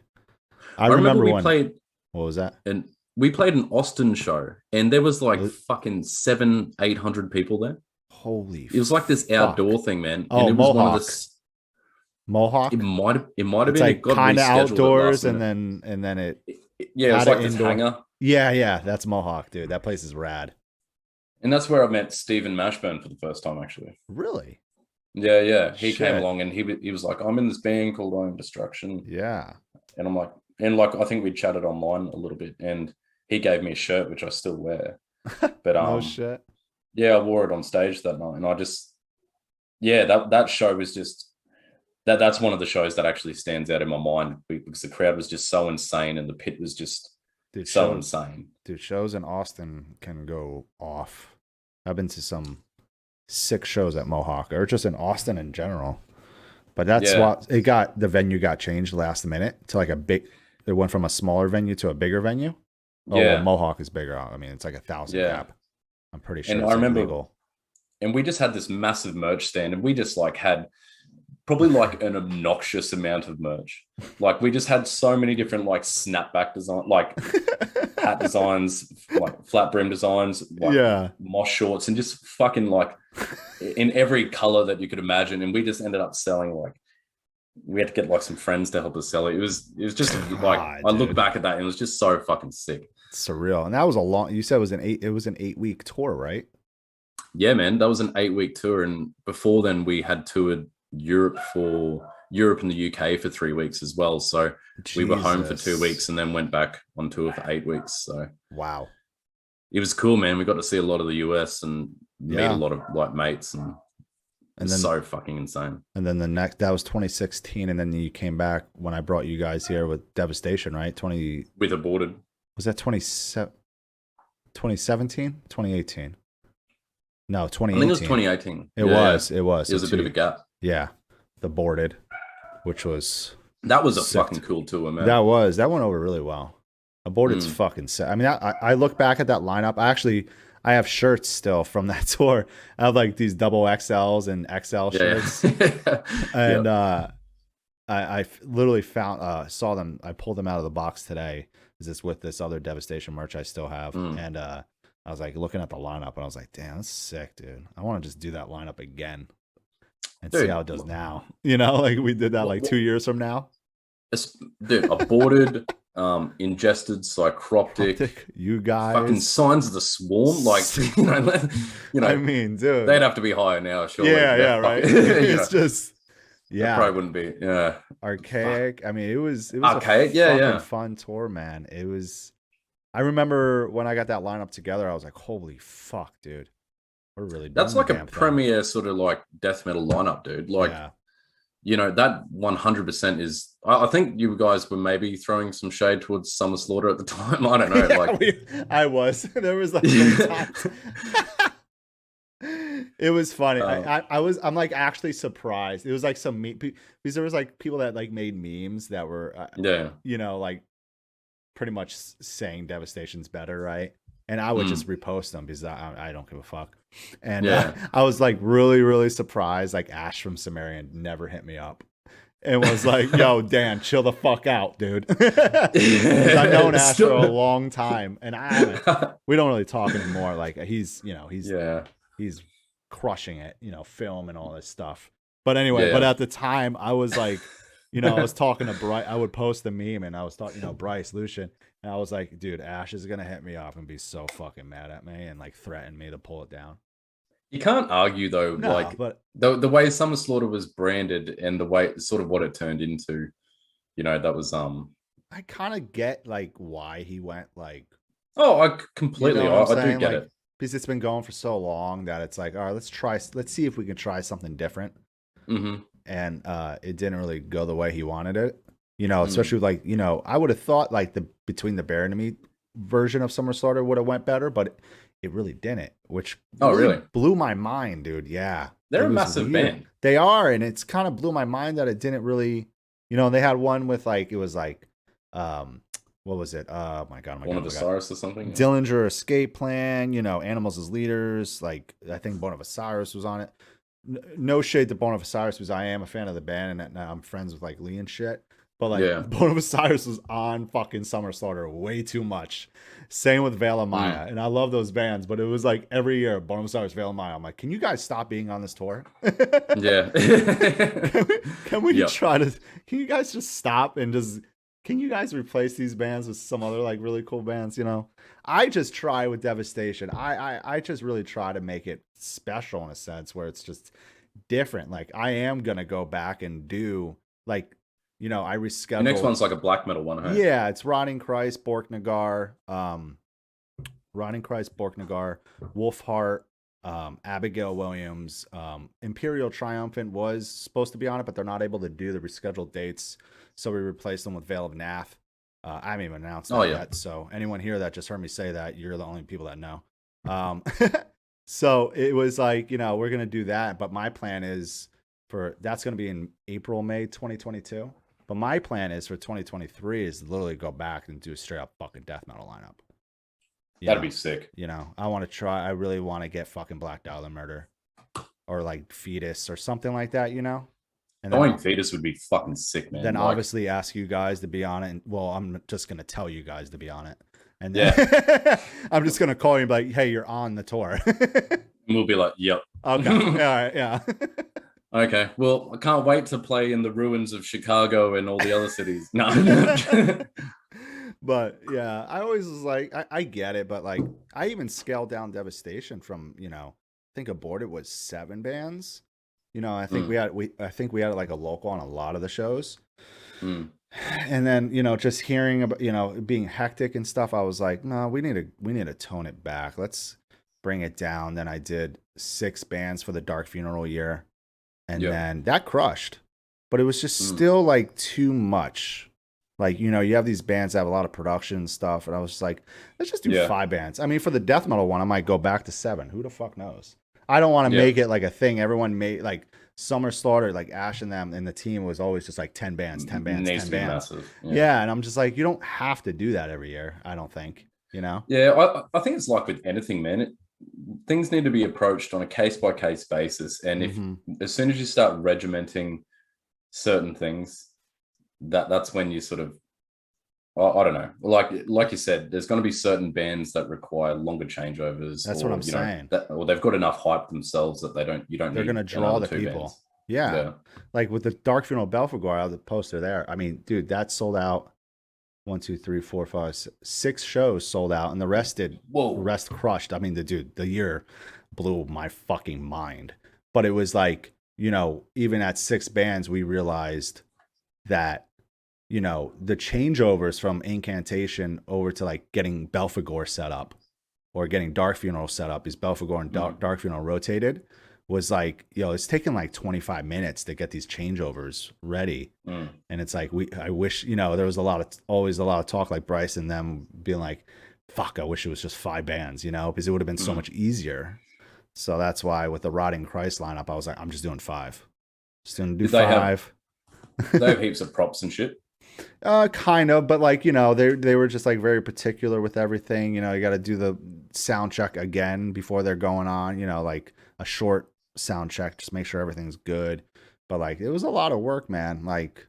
I remember we played. What was that? And we played an Austin show, and there was like fucking 700-800 people there. Holy! It was like this outdoor thing, man. Oh, and it was Mohawk. one of the Mohawk. It might have been like kind of outdoors, and then it. Yeah, it was like this hangar. Yeah, that's Mohawk, dude. That place is rad. And that's where I met Stephen Mashburn for the first time, actually. Really? Yeah. He came along, and he was like, "I'm in this band called I Am Destruction." Yeah. And I'm like, I think we chatted online a little bit, and he gave me a shirt which I still wear. But no shit. Yeah, I wore it on stage that night, and I just, that show was just that's one of the shows that actually stands out in my mind because the crowd was just so insane, and the pit was just insane. Dude, shows in Austin can go off. I've been to some sick shows at Mohawk, or just in Austin in general. But that's what the venue got changed last minute to like it went from a smaller venue to a bigger venue. Oh, well, Mohawk is bigger. I mean, it's like 1,000 cap. I'm pretty sure. And it's I remember, illegal. And we just had this massive merch stand, and we just like had probably like an obnoxious amount of merch. Like we just had so many different like snapback design, like hat designs, like flat brim designs, like mosh shorts, and just fucking like in every color that you could imagine. And we just ended up selling like, we had to get like some friends to help us sell it. It was just like, I look back at that and it was just so fucking sick. It's surreal. And that was you said it was an 8-week tour, right? Yeah, man, that was an 8-week tour. And before then we had toured Europe and the UK for 3 weeks as well. So we were home for 2 weeks and then went back on tour for 8 weeks. So wow, it was cool, man. We got to see a lot of the US and meet a lot of like mates, and then so fucking insane. And then that was 2016, and then you came back when I brought you guys here with Devastation, right? With Aborted. Was that 2017? 2018? No, 2018. I think it was 2018. It was. It was a bit of a gap. Yeah, the Boarded, which was a fucking cool tour, man. That went over really well. Aborted's fucking sick. I mean, I look back at that lineup. I have shirts still from that tour. I have like these double XLs and XL shirts. And I literally saw them. I pulled them out of the box today. Is this with this other Devastation merch I still have? And I was like looking at the lineup, and I was like, damn, that's sick, dude. I want to just do that lineup again and see how it does now. You know, like we did that like 2 years from now. Dude, Aborted, Ingested, Psychroptic, you guys, fucking Signs of the Swarm, like you know. I mean, dude, they'd have to be higher now, surely. Yeah, right. It's just, that probably wouldn't be, Archaic. I mean, it was Archaic, a fun tour, man. It was. I remember when I got that lineup together, I was like, holy fuck, dude, we're really. That's like a premier sort of like death metal lineup, dude. Like. that 100% is. I think you guys were maybe throwing some shade towards Summer Slaughter at the time. I don't know. Yeah, Like, I was. There was like times. It was funny. I'm like actually surprised. It was like some because there was like people that like made memes that were, yeah, like pretty much saying Devastation's better, right? And I would just repost them because I don't give a fuck. And I was like really, really surprised. Like Ash from Sumerian never hit me up and was like, "Yo, Dan, chill the fuck out, dude." Because I've known Ash for a long time, and we don't really talk anymore. Like he's crushing it, film and all this stuff. But anyway, but at the time, I was like, I was talking to Bryce. I would post the meme, and I was talking, Bryce Lucian. And I was like, dude, Ash is going to hit me up and be so fucking mad at me and like threaten me to pull it down. You can't argue though, but the way Summer Slaughter was branded and the way sort of what it turned into, that was I kind of get like why he went like. Oh, I completely, I do get it. Because it's been going for so long that it's like, all right, let's see if we can try something different. Mm-hmm. And it didn't really go the way he wanted it. Especially like, I would have thought like Between the Bear and Me version of Summer Slaughter would have went better, but it really didn't, which really blew my mind, dude. Yeah. They're a massive band. They are. And it's kind of blew my mind that it didn't really, they had one with like, it was like, what was it? Oh my God. One of Osiris or something? Dillinger Escape Plan, Animals as Leaders. Like, I think Bone of Osiris was on it. No shade to Bone of Osiris because I am a fan of the band and now I'm friends with like Lee and shit. But like Bone of Osiris was on fucking Summer Slaughter way too much. Same with Veil of Maya. And I love those bands, but it was like every year, Bone of Osiris, Veil of Maya. I'm like, can you guys stop being on this tour? Yeah. Can we try to, can you guys just stop and can you guys replace these bands with some other like really cool bands? I just try with Devastation. I just really try to make it special in a sense where it's just different. Like I am going to go back and do like, I rescheduled. The next one's like a black metal one, huh? Yeah, it's Rotting Christ, Borknagar, Wolfheart, Abigail Williams, Imperial Triumphant was supposed to be on it, but they're not able to do the rescheduled dates, so we replaced them with Veil of Nath. I haven't even announced that yet, so anyone here that just heard me say that, you're the only people that know. So it was like, we're gonna do that, but my plan is that's gonna be in April, May 2022. But my plan is for 2023 is literally go back and do a straight up fucking death metal lineup. That'd be sick. I want to try. I really want to get fucking Black Dollar Murder or like Fetus or something like that, And then Fetus would be fucking sick, man. Then obviously ask you guys to be on it. And, well, I'm just going to tell you guys to be on it. And then I'm just going to call you and be like, hey, you're on the tour. And we'll be like, yep. Okay. All right. Yeah. Okay, well, I can't wait to play in the ruins of Chicago and all the other cities. No. But yeah, I always was like, I get it, but like, I even scaled down Devastation from, I think Aborted was 7 bands. I think we had like a local on a lot of the shows. And then, just hearing about, being hectic and stuff, I was like, no, we need to tone it back. Let's bring it down. Then I did 6 bands for the Dark Funeral year. And then that crushed, but it was just still like too much. Like, you have these bands that have a lot of production and stuff. And I was just like, let's just do 5 bands. I mean, for the death metal one, I might go back to 7. Who the fuck knows? I don't want to make it like a thing. Everyone made like Summer Slaughter, like Ash and them and the team was always just like 10 bands, 10 bands, 10 bands. Yeah. And I'm just like, you don't have to do that every year. I don't think, Yeah. I think it's like with anything, man. Things need to be approached on a case-by-case basis, and if as soon as you start regimenting certain things, that's when you sort of, I don't know, like you said, there's going to be certain bands that require longer changeovers. That's what I'm saying. Or they've got enough hype themselves that they're going to draw the people. Yeah, like with the Dark Funeral Belphegor, I have the poster there. I mean, dude, that sold out. 1, 2, 3, 4, 5, 6 shows sold out, and the rest crushed. I mean, the year blew my fucking mind. But it was like, even at 6 bands, we realized that, the changeovers from Incantation over to like getting Belphegor set up or getting Dark Funeral set up, is Belphegor and Dark Funeral rotated, was like, it's taking like 25 minutes to get these changeovers ready. And it's like, I wish, there was always a lot of talk, like Bryce and them being like, fuck, I wish it was just 5 bands, because it would have been so much easier. So that's why with the Rotting Christ lineup, I was like, I'm just doing 5. Just going to do 5. They have heaps of props and shit. Kind of, but like, they were just like very particular with everything. You got to do the sound check again before they're going on, like a short sound check, just make sure everything's good. But like, it was a lot of work, man. Like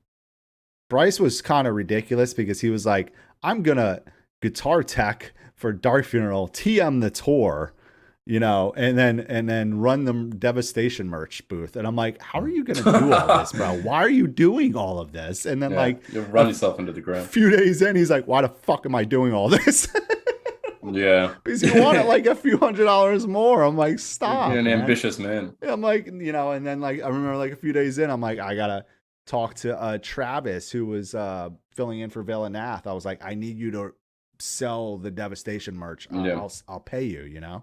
Bryce was kind of ridiculous because he was like, I'm gonna guitar tech for Dark Funeral, TM the tour, and then run the Devastation merch booth. And I'm like, how are you gonna do all this, bro? Why are you doing all of this? And then you'll run yourself into the ground. A few days in, he's like, why the fuck am I doing all this? Yeah, because you want it like a few $100s more. I'm like, stop. You're an ambitious man. I'm like, and then like I remember like a few days in, I'm like, I gotta talk to Travis, who was filling in for Vela Nath. I was like, I need you to sell the Devastation merch. I'll pay you.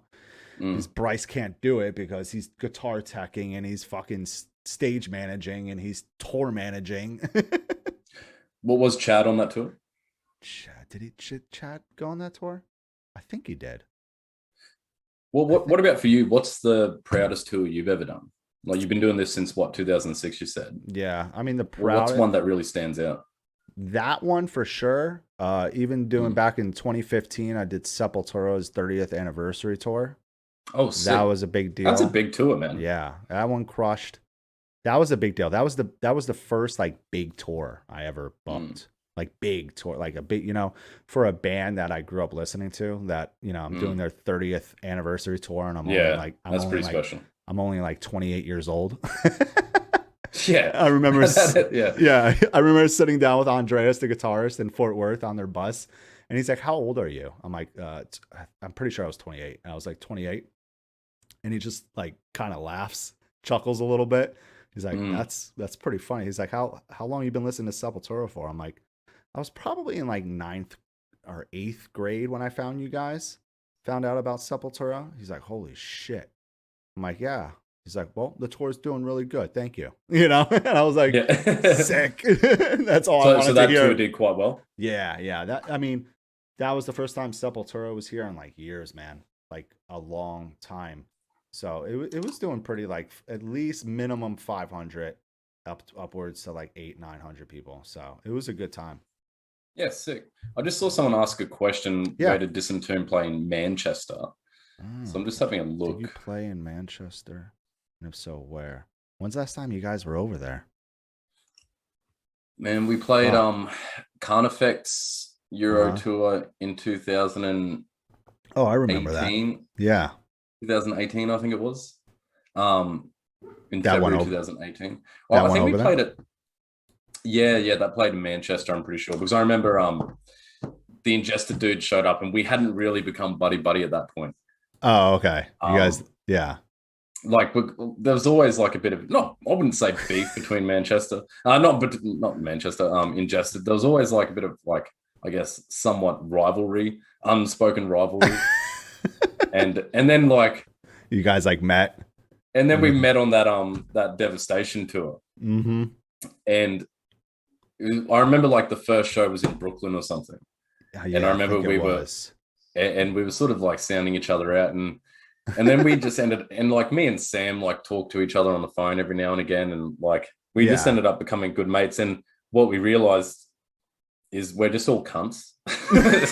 Because Bryce can't do it because he's guitar teching and he's fucking stage managing and he's tour managing. What was Chad on that tour? Did Chad go on that tour? I think he did. Well, what about for you? What's the proudest tour you've ever done? Like, you've been doing this since what, 2006, you said? Yeah. I mean, the proudest. What's one that really stands out? That one for sure. Even doing back in 2015, I did Sepultura's 30th anniversary tour. Oh, sick. That was a big deal. That's a big tour, man. Yeah. That one crushed. That was a big deal. That was the first like big tour I ever booked. Like big tour, like a big, for a band that I grew up listening to, that, I'm doing their 30th anniversary tour, and I'm that's pretty special. I'm only like 28 years old. Yeah. I remember, yeah. I remember sitting down with Andreas, the guitarist, in Fort Worth on their bus. And he's like, how old are you? I'm like, I'm pretty sure I was 28. And I was like, 28. And he just like kind of laughs, chuckles a little bit. He's like, that's pretty funny. He's like, how long you been listening to Sepultura for? I'm like, I was probably in like 9th or 8th grade when I found out about Sepultura. He's like, holy shit. I'm like, yeah. He's like, well, the tour's doing really good. Thank you. And I was like, sick. That's all I wanted to hear. So that tour did quite well? Yeah. That was the first time Sepultura was here in like years, man. Like a long time. So it was doing pretty, like at least minimum 500 upwards to like 800-900 people. So it was a good time. Yeah, sick. I just saw someone ask a question. Where did Disentomb play in Manchester? So I'm just having a look. Did you play in Manchester? And if so, where? When's the last time you guys were over there? Man, we played Carnifex Euro Tour in 2000. Oh, I remember that. Yeah. 2018, I think it was. In that February 2018. Well, I think we played it. Yeah, that played in Manchester, I'm pretty sure. Because I remember the Ingested dude showed up and we hadn't really become buddy at that point. Oh, okay. You guys, yeah. Like, there was always like a bit of, I wouldn't say beef between Manchester. Not Manchester, Ingested. There was always like a bit of like, I guess, somewhat rivalry, unspoken rivalry. and then like... You guys like met? And then we met on that Devastation tour. Mm-hmm. And I remember like the first show was in Brooklyn or something. Yeah, and I remember we were sort of like sounding each other out, and then we just ended, and like me and Sam like talk to each other on the phone every now and again, and like we just ended up becoming good mates. And what we realized is we're just all cunts.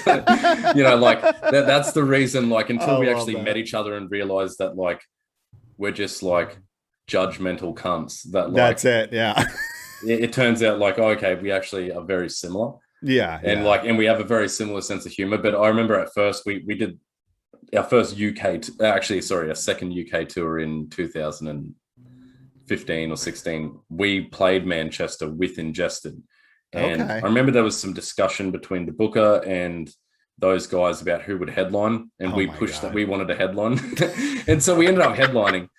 Like that's the reason, like until we actually met each other and realized that like we're just like judgmental cunts, that like, that's it. Yeah. It turns out like, okay, we actually are very similar. Yeah. And and we have a very similar sense of humor. But I remember at first we did our first a second UK tour in 2015 or 16. We played Manchester with Ingested. And I remember there was some discussion between the booker and those guys about who would headline. And we pushed that we wanted a headline. And so we ended up headlining.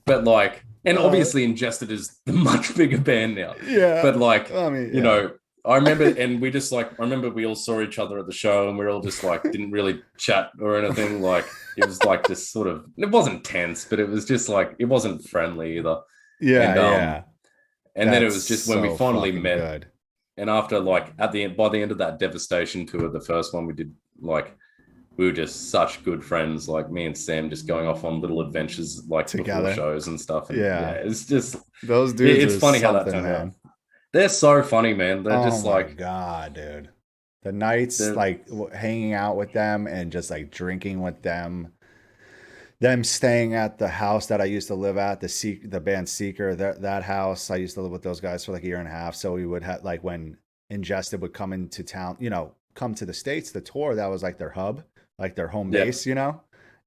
But like, and obviously Ingested is the much bigger band now. Yeah. But like, I mean, I remember, and we just like, I remember we all saw each other at the show and we are all just like, didn't really chat or anything. Like, it was like this sort of, it wasn't tense, but it was just like, it wasn't friendly either. Yeah. And then it was just when we finally met. Good. And after like by the end of that Devastation tour, the first one we did, like, we were just such good friends. Like me and Sam just going off on little adventures like together, before shows and stuff. And it's just those dudes. It's funny how that turned out. They're so funny, man. They're just like, God, dude. The nights like hanging out with them and just like drinking with them. Them staying at the house that I used to live at, the band Seeker, that house, I used to live with those guys for like a year and a half. So we would have, like, when Ingested would come into town, come to the States, the tour, that was like their hub, like their home base,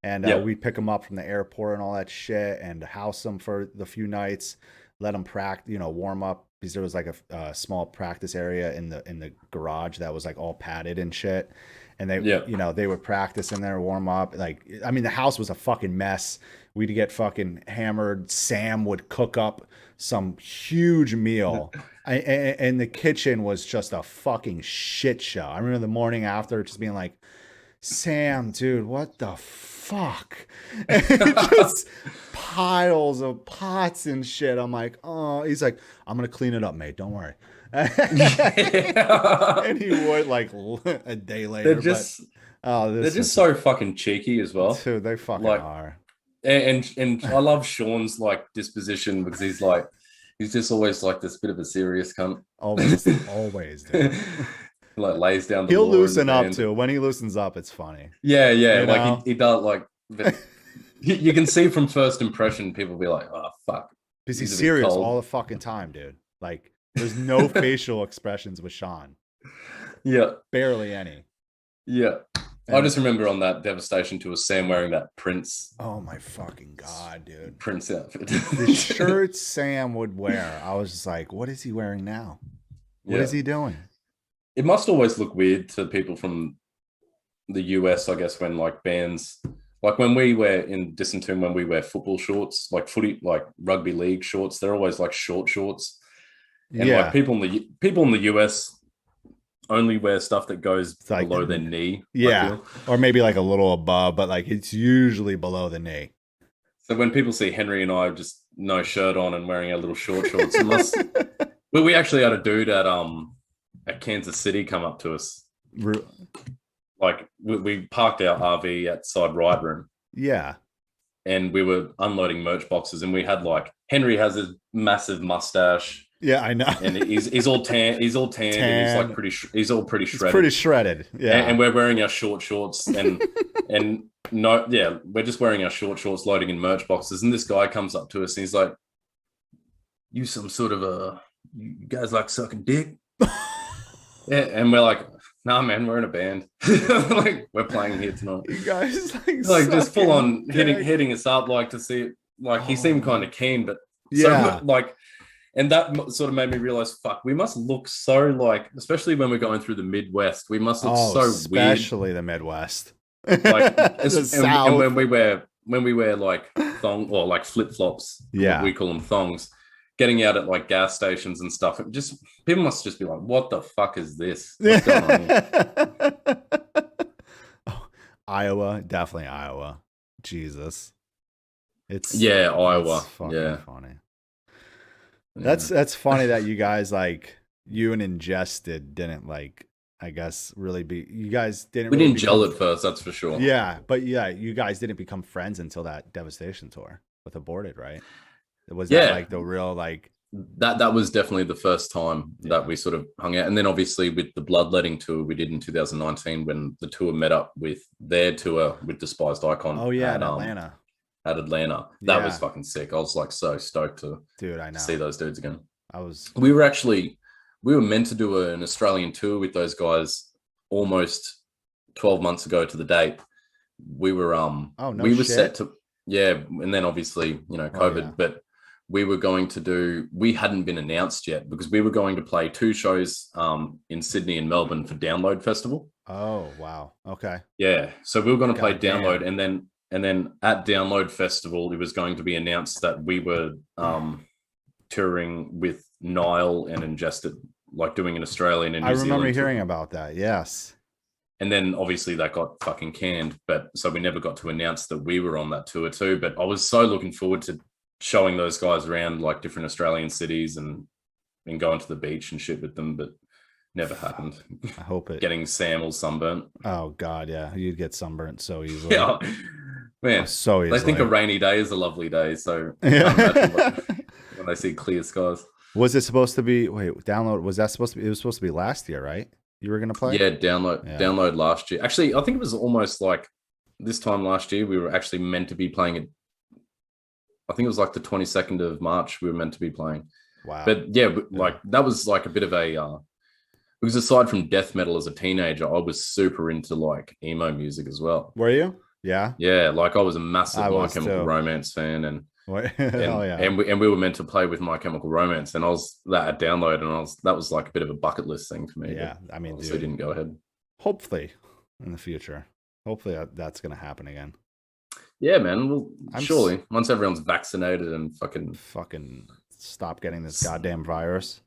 and we'd pick them up from the airport and all that shit and house them for the few nights, let them practice, warm up, because there was like a small practice area in the garage that was like all padded and shit. And they, they would practice in there, warm up. Like, I mean, the house was a fucking mess. We'd get fucking hammered. Sam would cook up some huge meal. And the kitchen was just a fucking shit show. I remember the morning after just being like, Sam, dude, what the fuck? And just piles of pots and shit. I'm like, oh, he's like, I'm going to clean it up, mate. Don't worry. And he would, like, a day later. They're just so fucking cheeky as well. Dude, they fucking are. And I love Sean's like disposition, because he's just always like this bit of a serious cunt. Always, dude. Like lays down the He'll loosen up too. When he loosens up, it's funny. Yeah. Like he does, like, you can see from first impression, people be like, oh fuck. Because he's serious all the fucking time, dude. Like, there's no facial expressions with Sean. Yeah. Barely any. Yeah. And I just remember on that Devastation tour, Sam wearing that Prince. Oh my fucking God, dude. Prince outfit. The shirts Sam would wear, I was just like, what is he wearing now? What is he doing? It must always look weird to people from the US, I guess, when like bands, like when we wear in Disentomb, when we wear football shorts, like rugby league shorts, they're always like short shorts. And like people in the US only wear stuff that goes like below their knee. Yeah. Or maybe like a little above, but like it's usually below the knee. So when people see Henry and I just no shirt on and wearing our little short shorts, it must. Well, we actually had a dude at Kansas City come up to us. Like we parked our RV outside Ride Room. Yeah. And we were unloading merch boxes, and we had like Henry has his massive mustache. Yeah, I know. And he's all tan. He's all tan. And he's like he's all pretty shredded. Pretty shredded. Yeah. And we're wearing our short shorts and we're just wearing our short shorts, loading in merch boxes. And this guy comes up to us and he's like, "You some sort of you guys like sucking dick?" Yeah, and we're like, "Nah, man, we're in a band. Like we're playing here tonight." You guys like just full on hitting us up, like to see it. Like he seemed kind of keen, but so, like. And that sort of made me realize, fuck, we must look so like, especially when we're going through the Midwest, we must look so weird. Especially the Midwest. Like, and when we wear like thong or like flip flops, we call them thongs, getting out at like gas stations and stuff. It just people must just be like, what the fuck is this? What's going on here? Iowa, definitely Iowa. Jesus, Iowa. It's funny. That's funny that you guys like you and Ingested didn't like, I guess, really be. You guys didn't. We didn't gel at first, that's for sure. Yeah, but you guys didn't become friends until that Devastation tour with Aborted, right? Was that like the real like that was definitely the first time that we sort of hung out, and then obviously with the Bloodletting tour we did in 2019 when the tour met up with their tour with Despised Icon. Oh yeah, in Atlanta. At Atlanta. That was fucking sick. I was like so stoked to see those dudes again. We were meant to do an Australian tour with those guys almost 12 months ago to the date. We were set to and then obviously, COVID, but we hadn't been announced yet because we were going to play 2 shows in Sydney and Melbourne for Download Festival. Oh wow. Okay. Yeah. So we were going to play Download and then at Download Festival, it was going to be announced that we were touring with Nile and Ingested like doing an Australian and I New Zealand remember tour. hearing about that. Yes. And then obviously that got fucking canned, but so we never got to announce that we were on that tour too. But I was so looking forward to showing those guys around like different Australian cities and going to the beach and shit with them, but never happened. I hope it. Getting Sam all sunburnt. Oh God, yeah, you'd get sunburnt so easily. Yeah, man, so easily. They think a rainy day is a lovely day, so yeah. when they see clear skies. Was it supposed to be? Wait, download. Was that supposed to be? It was supposed to be last year, right? You were gonna play? Yeah, download last year. Actually, I think it was almost like this time last year. We were actually meant to be playing it. I think it was like the 22nd of March. We were meant to be playing. Wow. But yeah, like that was like a bit of a. Because aside from death metal as a teenager, I was super into like emo music as well. Were you? Yeah. Yeah, like I was a massive My Chemical Romance fan, and and we were meant to play with My Chemical Romance, and I was that at download, and that was like a bit of a bucket list thing for me. Yeah, I mean, so didn't go ahead. Hopefully, in the future, hopefully that's gonna happen again. Yeah, man. Well, surely once everyone's vaccinated and fucking stop getting this goddamn virus.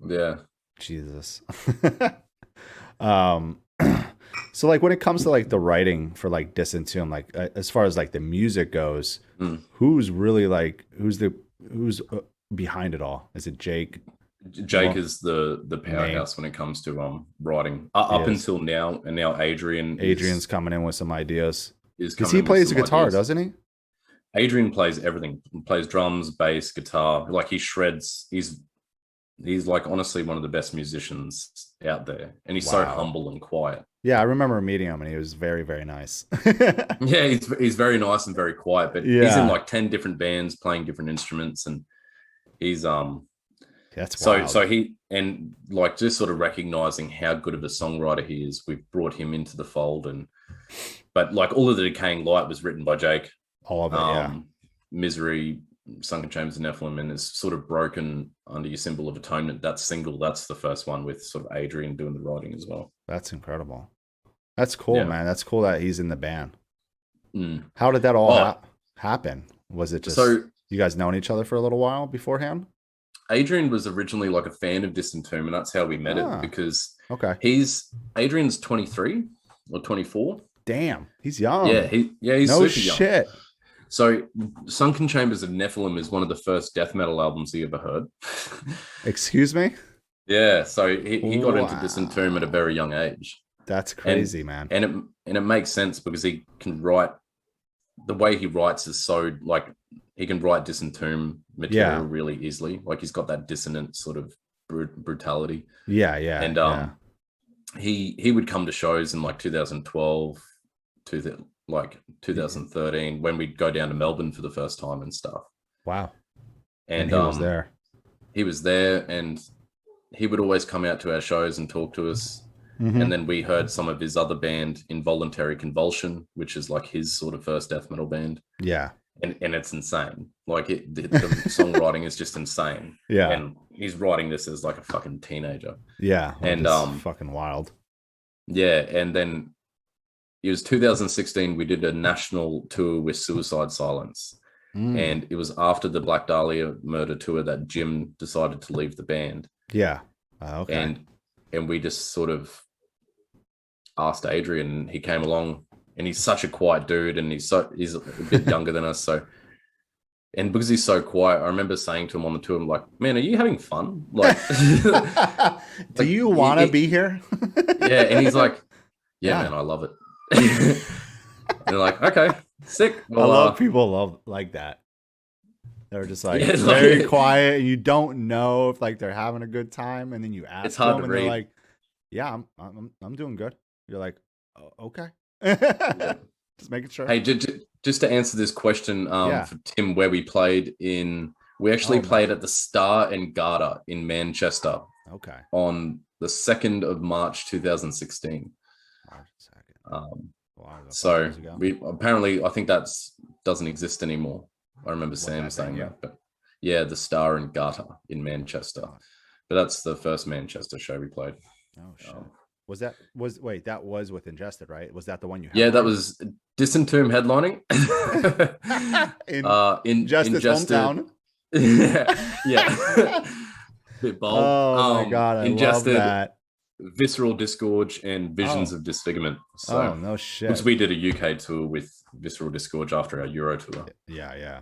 Yeah. Jesus. So like when it comes to like the writing for like Disentomb, like as far as like the music goes, who's really like who's behind it all? Is it Jake? Jake is the powerhouse when it comes to writing up until now, and now Adrian's coming in with some ideas because he plays the guitar, doesn't he? Adrian plays everything. He plays drums, bass, guitar. Like he shreds. He's like honestly one of the best musicians out there, and he's so humble and quiet. Yeah, I remember meeting him, and he was very, very nice. Yeah, he's very nice and very quiet, but he's in like 10 different bands playing different instruments, and he's that's wild. So he, and like just sort of recognizing how good of a songwriter he is, we've brought him into the fold, but like all of the Decaying Light was written by Jake. All of it, yeah. Misery, Sunken Chambers of Nephilim, and is sort of broken under your Symbol of Atonement. That single, that's the first one with sort of Adrian doing the writing as well. That's incredible. That's cool, man. That's cool that he's in the band. How did that all happen? Was it just you guys known each other for a little while beforehand? Adrian was originally like a fan of Disentomb, and that's how we met it, because Adrian's 23 or 24. Damn, he's young. Yeah, he's no super young. Shit. So, Sunken Chambers of Nephilim is one of the first death metal albums he ever heard. Excuse me? Yeah, so he got into Disentomb at a very young age. That's crazy, man. And it makes sense because he can write. The way he writes is so like he can write Disentomb material really easily. Like he's got that dissonant sort of brutality. Yeah. And he would come to shows in like 2012 to like 2013 when we'd go down to Melbourne for the first time and stuff. Wow. And he was there. He was there, and he would always come out to our shows and talk to us. And then we heard some of his other band, Involuntary Convulsion, which is like his sort of first death metal band. Yeah. And it's insane. Like the songwriting is just insane. Yeah. And he's writing this as like a fucking teenager. Yeah. And fucking wild. Yeah. And then it was 2016. We did a national tour with Suicide Silence. And it was after the Black Dahlia murder tour that Jim decided to leave the band. Yeah. Okay. And we just sort of asked Adrian, and he came along, and he's such a quiet dude, and he's a bit younger than us. So, and because he's so quiet, I remember saying to him on the tour, I'm like, man, are you having fun? Like, do you want to be here? Yeah. And he's like, yeah, man, I love it. And they're like, okay, sick. Well, I love people like that. They're just like very quiet, and you don't know if like they're having a good time, and then you ask them, and they're like, yeah, I'm doing good. You're like, oh, okay. Just making sure. Hey, just to answer this question for Tim, where we played we actually played at the Star and Garter in Manchester. Okay. On the 2nd of March 2016. So we apparently, I think doesn't exist anymore. I remember Sam saying that, but yeah, the Star and Garter in Manchester. But that's the first Manchester show we played. Oh shit. That was with Ingested, right? Was that the one you had? Yeah, that was Disentomb headlining. in Ingested hometown. Yeah. Bit bold. Oh my god, I love Ingested that. Visceral Disgorge and Visions Oh, of Disfigurement. oh So, no because shit. we did a UK tour with Visceral Disgorge after our Euro tour. Yeah, yeah.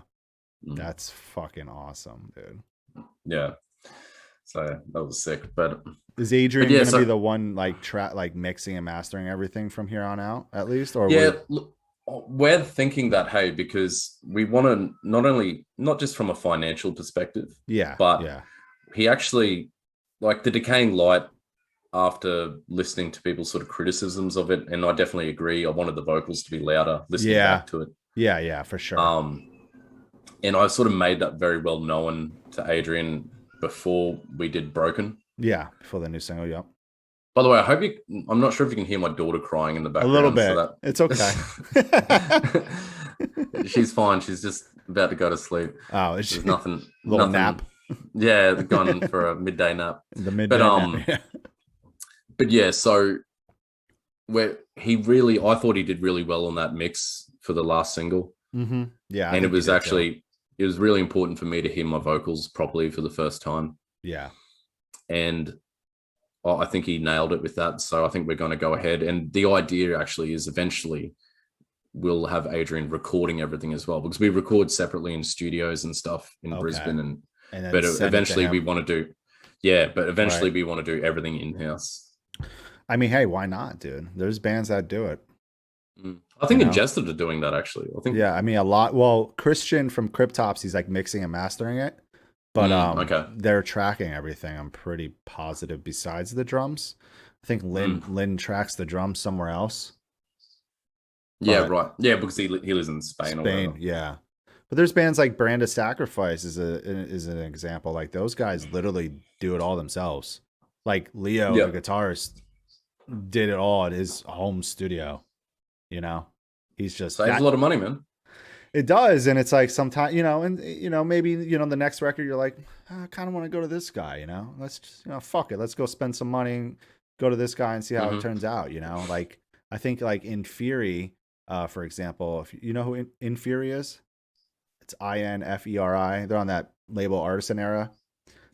Mm. That's fucking awesome, dude. Yeah. So that was sick. But is Adrian yeah, gonna so be the one like mixing and mastering everything from here on out, at least? Or yeah, look, we're thinking that, hey, because we want to not just from a financial perspective, yeah, but yeah. he actually, like the Decaying Light, after listening to people's sort of criticisms of it, and I definitely agree, I wanted the vocals to be louder, listening back to it. Yeah, for sure. And I sort of made that very well known to Adrian before we did Broken. Yeah, before the new single, yep. By the way, I'm not sure if you can hear my daughter crying in the background. A little bit. So it's okay. She's fine. She's just about to go to sleep. Oh, there's nothing. Little nap. Yeah, gone for a midday nap. The midday nap. Yeah. But yeah, so I thought he did really well on that mix for the last single. Mm-hmm. Yeah, and it was really important for me to hear my vocals properly for the first time. Yeah, and I think he nailed it with that. So I think we're going to go ahead. And the idea actually is eventually we'll have Adrian recording everything as well, because we record separately in studios and stuff in Brisbane. But eventually we want to do, we want to do everything in-house. I mean, hey, why not, dude? There's bands that do it. I think Ingested are doing that, actually. I think. Yeah, I mean, a lot. Well, Christian from Cryptops, he's like mixing and mastering it. But they're tracking everything. I'm pretty positive. Besides the drums, I think Lynn tracks the drums somewhere else. Yeah, right. Yeah, because he lives in Spain. Or whatever. Yeah. But there's bands like Brand of Sacrifice is an example. Like those guys literally do it all themselves. Like Leo, the guitarist, did it all at his home studio. You know, he's just saves a lot of money, man. It does, and it's like sometimes, maybe the next record you're like, I kind of want to go to this guy, let's just, fuck it, let's go spend some money and go to this guy and see how it turns out, like I think like In Fury, for example, if you know who In Fury is, it's INFERI. They're on that label Artisan Era.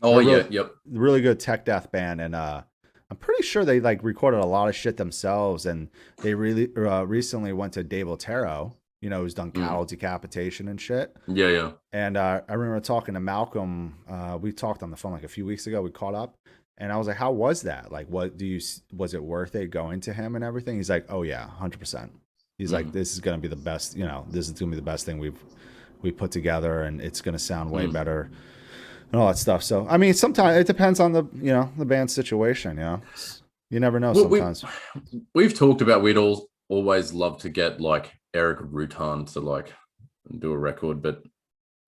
Oh yeah, yep, really good tech death band, and I'm pretty sure they like recorded a lot of shit themselves, and they really recently went to Dave Otero. Who's done Cattle Decapitation and shit. Yeah. And I remember talking to Malcolm. We talked on the phone like a few weeks ago. We caught up, and I was like, "How was that? Like, was it worth it going to him and everything?" He's like, "Oh yeah, 100%." He's like, "This is gonna be the best. This is gonna be the best thing we put together, and it's gonna sound way better, and all that stuff." So I mean, sometimes it depends on the the band's situation. You never know. Sometimes we've talked about we'd always love to get like Eric Rutan to like do a record, but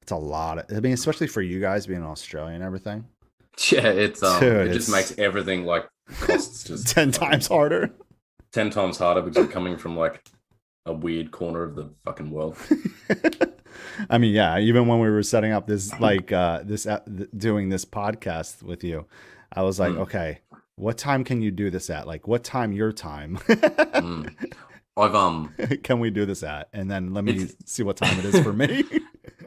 it's a lot. I mean, especially for you guys being Australian and everything. Yeah, it just makes everything like costs just 10 times harder. 10 times harder because you're coming from like a weird corner of the fucking world. I mean, yeah, even when we were setting up this doing this podcast with you, I was like, okay, what time can you do this at? Like, what time your time? Can we do this at? And then let me see what time it is for me.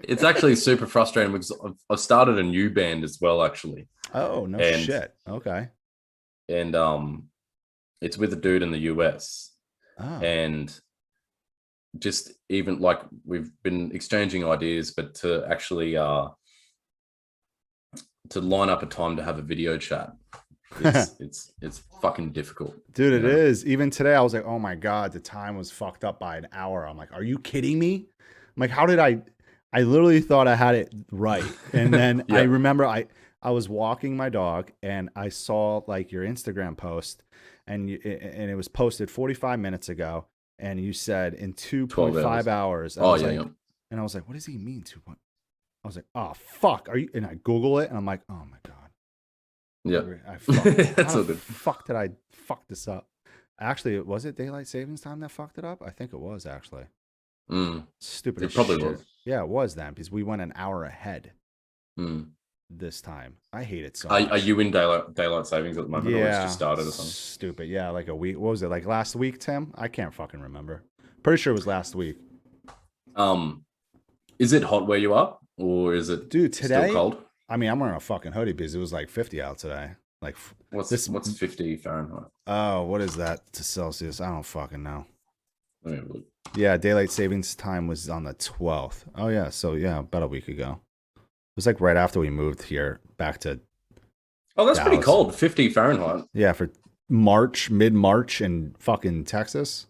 It's actually super frustrating because I've started a new band as well, actually. Oh, no shit. Okay. And it's with a dude in the US. Oh. And just even like we've been exchanging ideas, but to actually to line up a time to have a video chat. It's fucking difficult, dude. It is. Even today I was like, oh my god, the time was fucked up by an hour. I'm like, are you kidding me? I'm like, how did I literally thought I had it right, and then I remember I was walking my dog and I saw like your Instagram post, and it was posted 45 minutes ago, and you said in 2.5 hours. And I was like, what does he mean 2. I was like, oh fuck, are you? And I Google it and I'm like, oh my god. Yeah, that's so good. Fuck did I fuck this up? Actually, was it daylight savings time that fucked it up? I think it was actually. Stupid. It probably was. Yeah, it was then because we went an hour ahead this time. I hate it so much. Are you in daylight savings at the moment? Yeah, or it's just started or something? Stupid. Yeah, like a week. What was it like last week, Tim? I can't fucking remember. Pretty sure it was last week. Is it hot where you are, or is it dude today? Still cold? I mean, I'm wearing a fucking hoodie because it was like 50 out today. Like What's 50 Fahrenheit? Oh, what is that to Celsius? I don't fucking know. Let me have a look. Yeah, daylight savings time was on the 12th. Oh yeah, so yeah, about a week ago. It was like right after we moved here back to. Oh, that's Dallas. pretty cold. 50 Fahrenheit. Yeah, for mid-March in fucking Texas.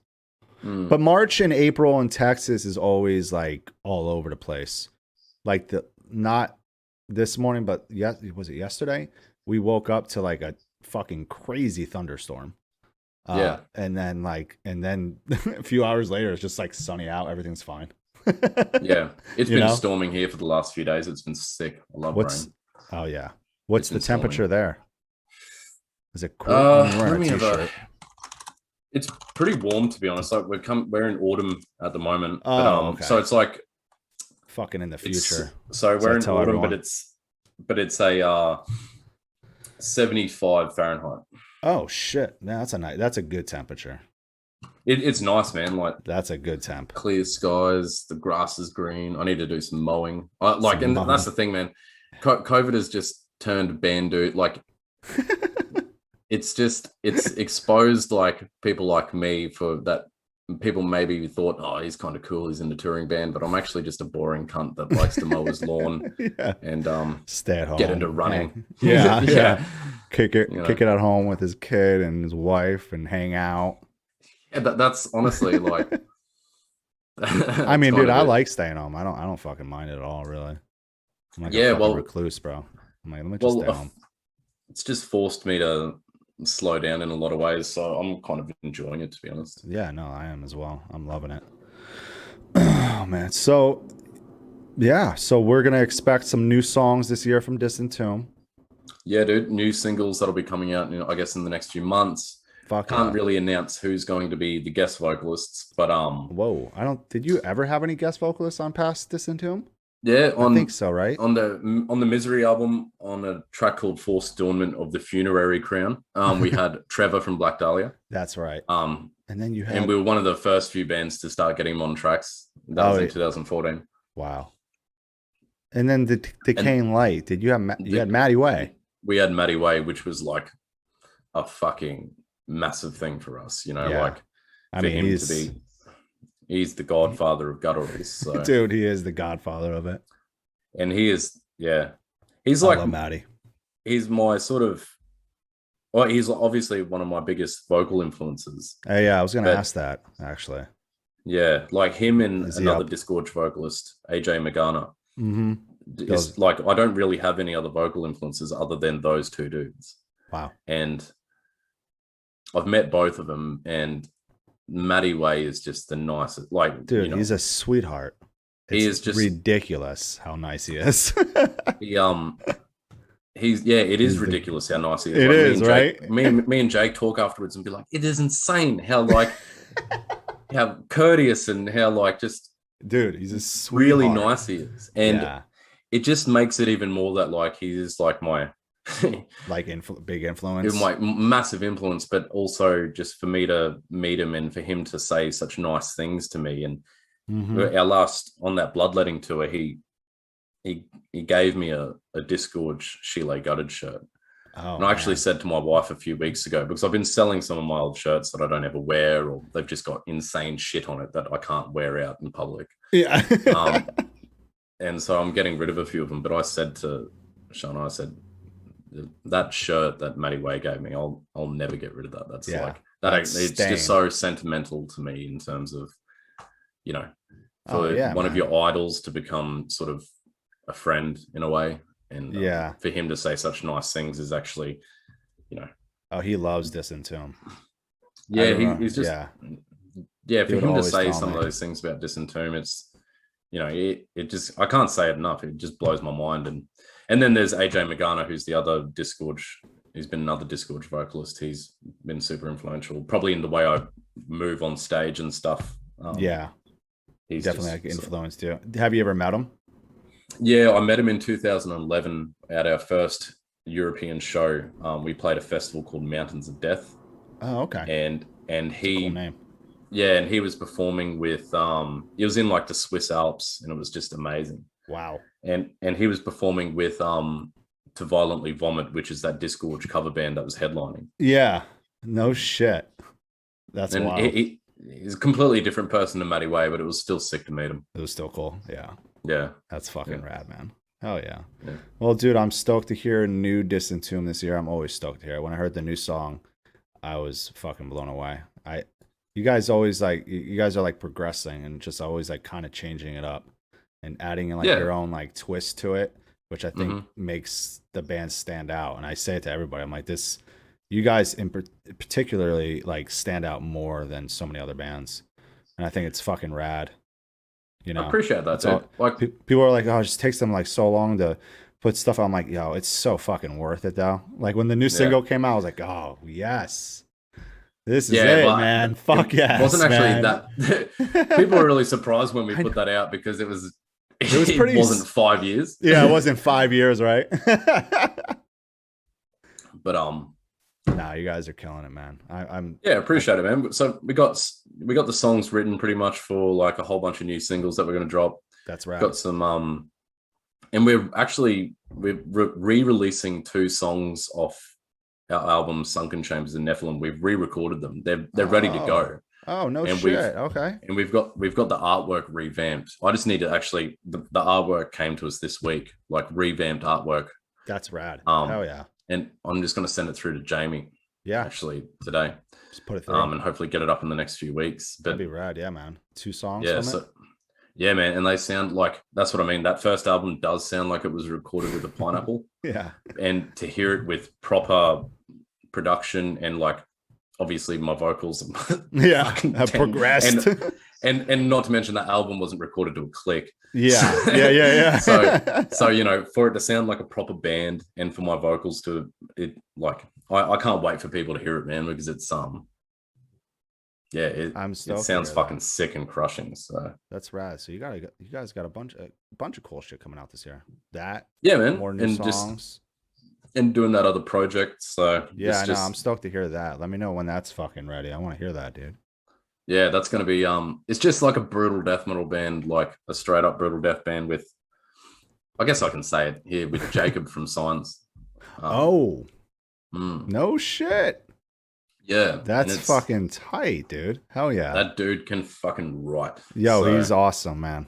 Mm. But March and April in Texas is always like all over the place. Like not this morning, but was it yesterday? We woke up to like a fucking crazy thunderstorm. Yeah. And then a few hours later, it's just like sunny out. Everything's fine. Yeah. It's been storming here for the last few days. It's been sick. I love rain. Oh, yeah. What's the temperature there? Is it cool? Let me have it's pretty warm, to be honest. Like we're in autumn at the moment. Okay. So it's like fucking in the future. So we're in autumn, everyone. but it's a 75 Fahrenheit. Oh shit! That's a good temperature. It's nice, man. Like that's a good temp. Clear skies, the grass is green. I need to do some mowing. That's the thing, man. COVID has just turned Bandu. Like it's exposed like people like me for that. People maybe thought, oh, he's kind of cool. He's in the touring band, but I'm actually just a boring cunt that likes to mow his lawn and stay at home, get into running. Yeah. Kick it at home with his kid and his wife and hang out. Yeah, that's honestly like. I mean, dude, I like staying home. I don't fucking mind it at all, really. I'm like a fucking recluse, bro. I'm like, let me just stay home. It's just forced me to slow down in a lot of ways, so I'm kind of enjoying it, to be honest. Yeah, no, I am as well. I'm loving it. Oh man, so we're gonna expect some new songs this year from Disentomb. Yeah, dude, new singles that'll be coming out, I guess, in the next few months. Can't really announce who's going to be the guest vocalists, but whoa, did you ever have any guest vocalists on past Disentomb? Yeah, I think so, right? On the Misery album, on a track called Forced Adornment of the Funerary Crown, we had Trevor from Black Dahlia. That's right. And we were one of the first few bands to start getting him on tracks. That was in 2014. Wow. And then the Decaying Light. Did you have you had Maddie Way? We had Maddie Way, which was like a fucking massive thing for us. Like I mean, he's the godfather of gutturals. So. Dude, he is the godfather of it. And he is, he's like Maddie. He's my sort of, well, he's obviously one of my biggest vocal influences. Yeah, I was going to ask that, actually. Yeah, like him and another Disgorge vocalist, AJ Mcghana. Mm-hmm. It's like, I don't really have any other vocal influences other than those two dudes. Wow. And I've met both of them, and Maddie Way is just the nicest. Like, dude, he's a sweetheart. He is just ridiculous how nice he is. It is ridiculous how nice he is. It is, right? Me and Jake talk afterwards and be like, it is insane how like how courteous and how like just dude, he's a sweetheart. Really nice he is, and it just makes it even more that like he is like my. Like big influence, my massive influence, but also just for me to meet him and for him to say such nice things to me. And our last on that bloodletting tour, he gave me a Disgorge Chile Gutted shirt. And I actually said to my wife a few weeks ago, because I've been selling some of my old shirts that I don't ever wear, or they've just got insane shit on it that I can't wear out in public. Yeah. And so I'm getting rid of a few of them. But I said to Sean, that shirt that Maddie Way gave me, I'll never get rid of that. That's like that. It's just so sentimental to me in terms of, for one of your idols to become sort of a friend in a way, and for him to say such nice things is actually, he loves Disentomb. Yeah, he's just for him to say some of those things about Disentomb, it's it just, I can't say it enough. It just blows my mind. And then there's AJ Mcghana, who's the other Disgorge. He's been another Disgorge vocalist. He's been super influential, probably in the way I move on stage and stuff. He's definitely influenced you. Have you ever met him? Yeah, I met him in 2011 at our first European show. We played a festival called Mountains of Death. Oh, okay. And he, cool name. Yeah, and he was performing with. He was in like the Swiss Alps, and it was just amazing. Wow. and he was performing with To Violently Vomit, which is that Disgorge cover band that was headlining. Yeah, no shit. That's and wild. He's a completely different person to Matty Way, but it was still sick to meet him. It was still cool. Yeah. Yeah. That's fucking rad, man. Hell yeah. Yeah. Well, dude, I'm stoked to hear a new Disentomb this year. I'm always stoked to hear it. When I heard the new song, I was fucking blown away. You guys always like, you guys are like progressing and just always like kind of changing it up and adding like your own like twist to it, which I think makes the band stand out. And I say it to everybody. I'm like, this, you guys in particularly like stand out more than so many other bands. And I think it's fucking rad. You know, I appreciate that. Too. Like people are like, oh, it just takes them like so long to put stuff out. I'm like, yo, it's so fucking worth it though. Like when the new single came out, I was like, oh yes, this is it, man. Fuck yes. It wasn't actually that. People were really surprised when we put that out because it was pretty. It wasn't 5 years. Yeah, it wasn't 5 years, right? But nah, you guys are killing it, man. I'm appreciate it, man. So we got the songs written pretty much for like a whole bunch of new singles that we're going to drop. That's right. Got some and we're re-releasing 2 songs off our album Sunken Chambers and Nephilim. We've re-recorded them. They're ready to go. Oh no shit. Okay. And we've got the artwork revamped. I just need to actually the artwork came to us this week, like revamped artwork. That's rad. Hell yeah. And I'm just going to send it through to Jamie. Yeah. Actually today. Just put it through. And hopefully get it up in the next few weeks. But that'd be rad. Yeah, man. 2 songs. Yeah. Yeah, man. And they sound like, that's what I mean. That first album does sound like it was recorded with a pineapple. Yeah. And to hear it with proper production and like, obviously my vocals have progressed. And not to mention that album wasn't recorded to a click. Yeah. So you know, for it to sound like a proper band and for my vocals to it like I can't wait for people to hear it, man, because it's it sounds fucking sick and crushing. So that's rad. So you guys got a bunch of cool shit coming out this year. Man, more new songs. And doing that other project. So yeah, I know. I'm stoked to hear that. Let me know when that's fucking ready. I want to hear that, dude. Yeah, that's going to be it's just like a brutal death metal band, like a straight up brutal death band with, I guess I can say it here, with Jacob from Signs. No shit. Yeah, that's fucking tight, dude. Hell yeah, that dude can fucking write. He's awesome, man.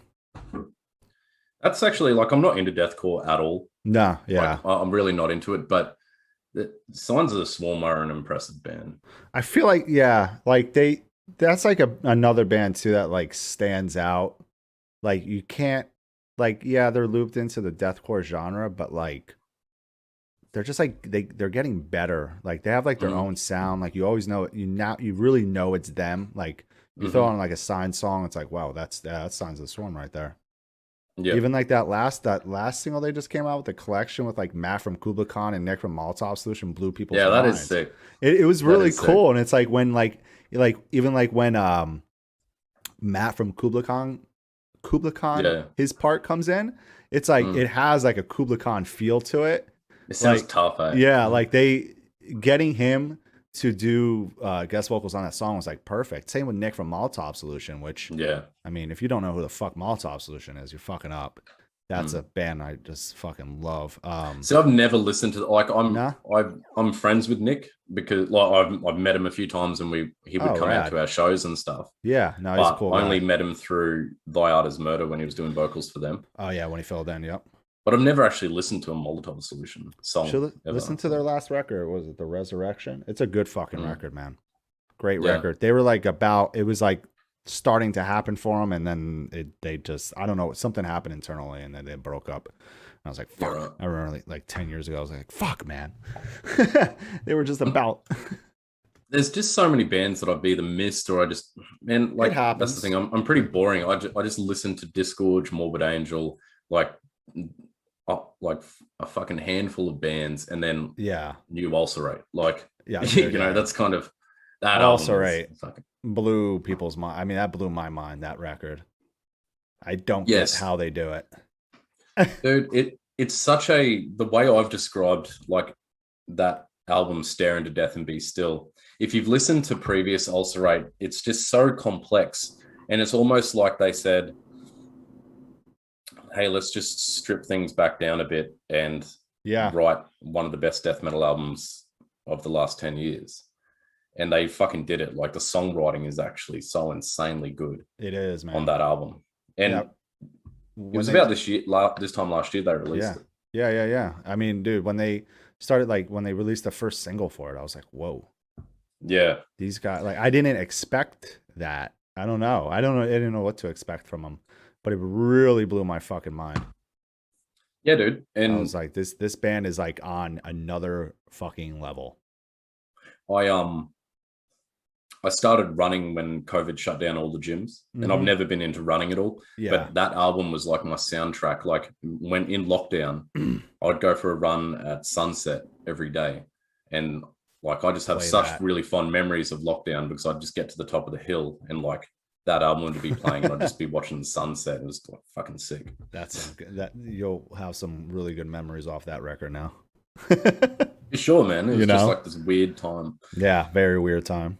That's actually like, I'm not into deathcore at all. No, yeah, like, I'm really not into it. But the Signs of the Swarm are an impressive band. I feel like that's like another band too that like stands out. Like you can't they're looped into the deathcore genre, but like they're just like they're getting better. Like they have like their own sound. Like you always know it. You really know it's them. Like you throw on like a Sign song, it's like, wow, that's Signs of the Swarm right there. Yeah. Even like that last single they just came out with, the collection with like Matt from Kubla Khan and Nick from Molotov Solution blew people's minds. That is sick. It was really cool, and it's like when even when Matt from Kubla Khan, his part comes in, it's like it has like a Kubla Khan feel to it. It sounds tough, eh? Yeah, like getting him to do guest vocals on that song was like perfect. Same with Nick from Molotov Solution, which I mean, if you don't know who the fuck Molotov Solution is, you're fucking up. That's a band I just fucking love. So I've never listened to I'm friends with Nick because like I've met him a few times and he would come out to our shows and stuff. Yeah, no, he's a cool guy. I only met him through Thy Art Is Murder when he was doing vocals for them. Oh yeah, when he filled in, yep. But I've never actually listened to a Molotov Solution song. Listen to their last record. Was it The Resurrection? It's a good fucking record, man. Great record. They were like it was like starting to happen for them, and then they just, I don't know, something happened internally, and then they broke up. And I was like, fuck. Yeah, right. I remember like 10 years ago, I was like, fuck, man. They were just about. There's just so many bands that I've either missed or that's the thing. I'm pretty boring. I just listen to Disgorge, Morbid Angel, like a fucking handful of bands, and then New Ulcerate. Like, that's kind of that. Ulcerate blew people's mind. I mean, that blew my mind. That record. I don't get how they do it, dude. It's such the way I've described like that album, Stare Into Death and Be Still. If you've listened to previous Ulcerate, it's just so complex, and it's almost like they said, hey, let's just strip things back down a bit and write one of the best death metal albums of the last 10 years. And they fucking did it. Like, the songwriting is actually so insanely good. It is, man. On that album. And it was about this time last year they released it. Yeah. I mean, dude, when they started, like, when they released the first single for it, I was like, whoa. Yeah. These guys, like, I didn't expect that. I don't know. I didn't know what to expect from them, but it really blew my fucking mind. Yeah, dude. And I was like, this band is like on another fucking level. I started running when COVID shut down all the gyms, and I've never been into running at all. Yeah. But that album was like my soundtrack. Like, when in lockdown, I'd go for a run at sunset every day. And like, I just have such really fond memories of lockdown, because I'd just get to the top of the hill and like that album would be playing and I'd just be watching the sunset. It was like fucking sick. That you'll have some really good memories off that record now. Sure, man. It was just like this weird time. Yeah, very weird time.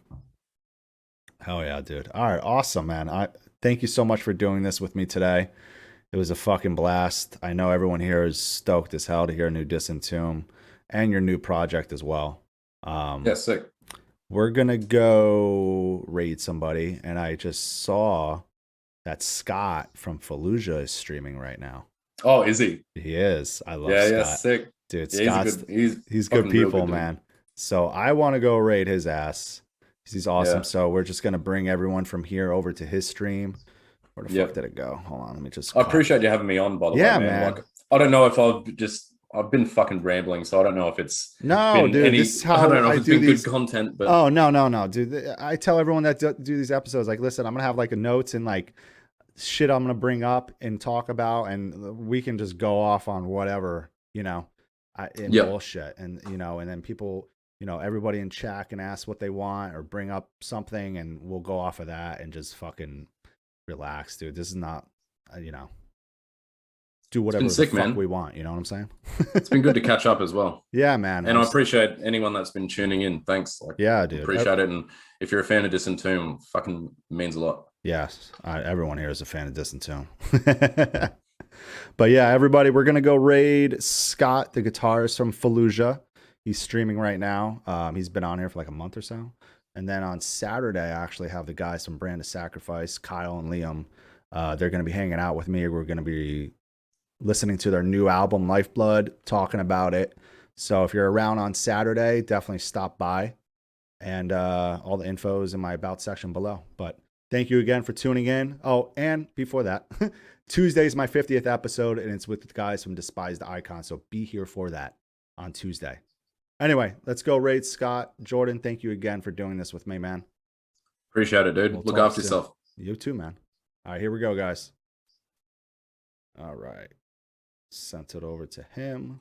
Hell yeah, dude. All right, awesome, man. I thank you so much for doing this with me today. It was a fucking blast. I know everyone here is stoked as hell to hear a new Disentomb and your new project as well. Yeah, sick. We're gonna go raid somebody, and I just saw that Scott from Fallujah is streaming right now. Oh, is he? He is. I love Scott. Yeah, sick. Dude, Scott's he's good people, man. So I want to go raid his ass. He's awesome. Yeah. So we're just gonna bring everyone from here over to his stream. Where the fuck did it go? Hold on, let me just. I appreciate you having me on, by the way, man. Like, I don't know if I've been fucking rambling, so I don't know if it's dude. This is how I don't know if it's been good content, but no, dude. I tell everyone that do these episodes, like, listen, I'm gonna have like a notes and like shit I'm gonna bring up and talk about, and we can just go off on whatever, bullshit, and and then people. Everybody in chat can ask what they want or bring up something, and we'll go off of that and just fucking relax, dude. This is not, do whatever the fuck we want. You know what I'm saying? It's been good to catch up as well. Yeah, man. And I appreciate anyone that's been tuning in. Thanks. Yeah, dude. Appreciate it. And if you're a fan of Disentomb, fucking means a lot. Yes. Everyone here is a fan of Disentomb. But yeah, everybody, we're going to go raid Scott, the guitarist from Fallujah. He's streaming right now. He's been on here for like a month or so. And then on Saturday, I actually have the guys from Brand of Sacrifice, Kyle and Liam. They're going to be hanging out with me. We're going to be listening to their new album, Lifeblood, talking about it. So if you're around on Saturday, definitely stop by. And all the info is in my About section below. But thank you again for tuning in. Oh, and before that, Tuesday is my 50th episode, and it's with the guys from Despised Icon. So be here for that on Tuesday. Anyway, let's go raid Scott. Jordan, thank you again for doing this with me, man. Appreciate it, dude. Look after yourself. You too, man. All right, here we go, guys. All right. Sent it over to him.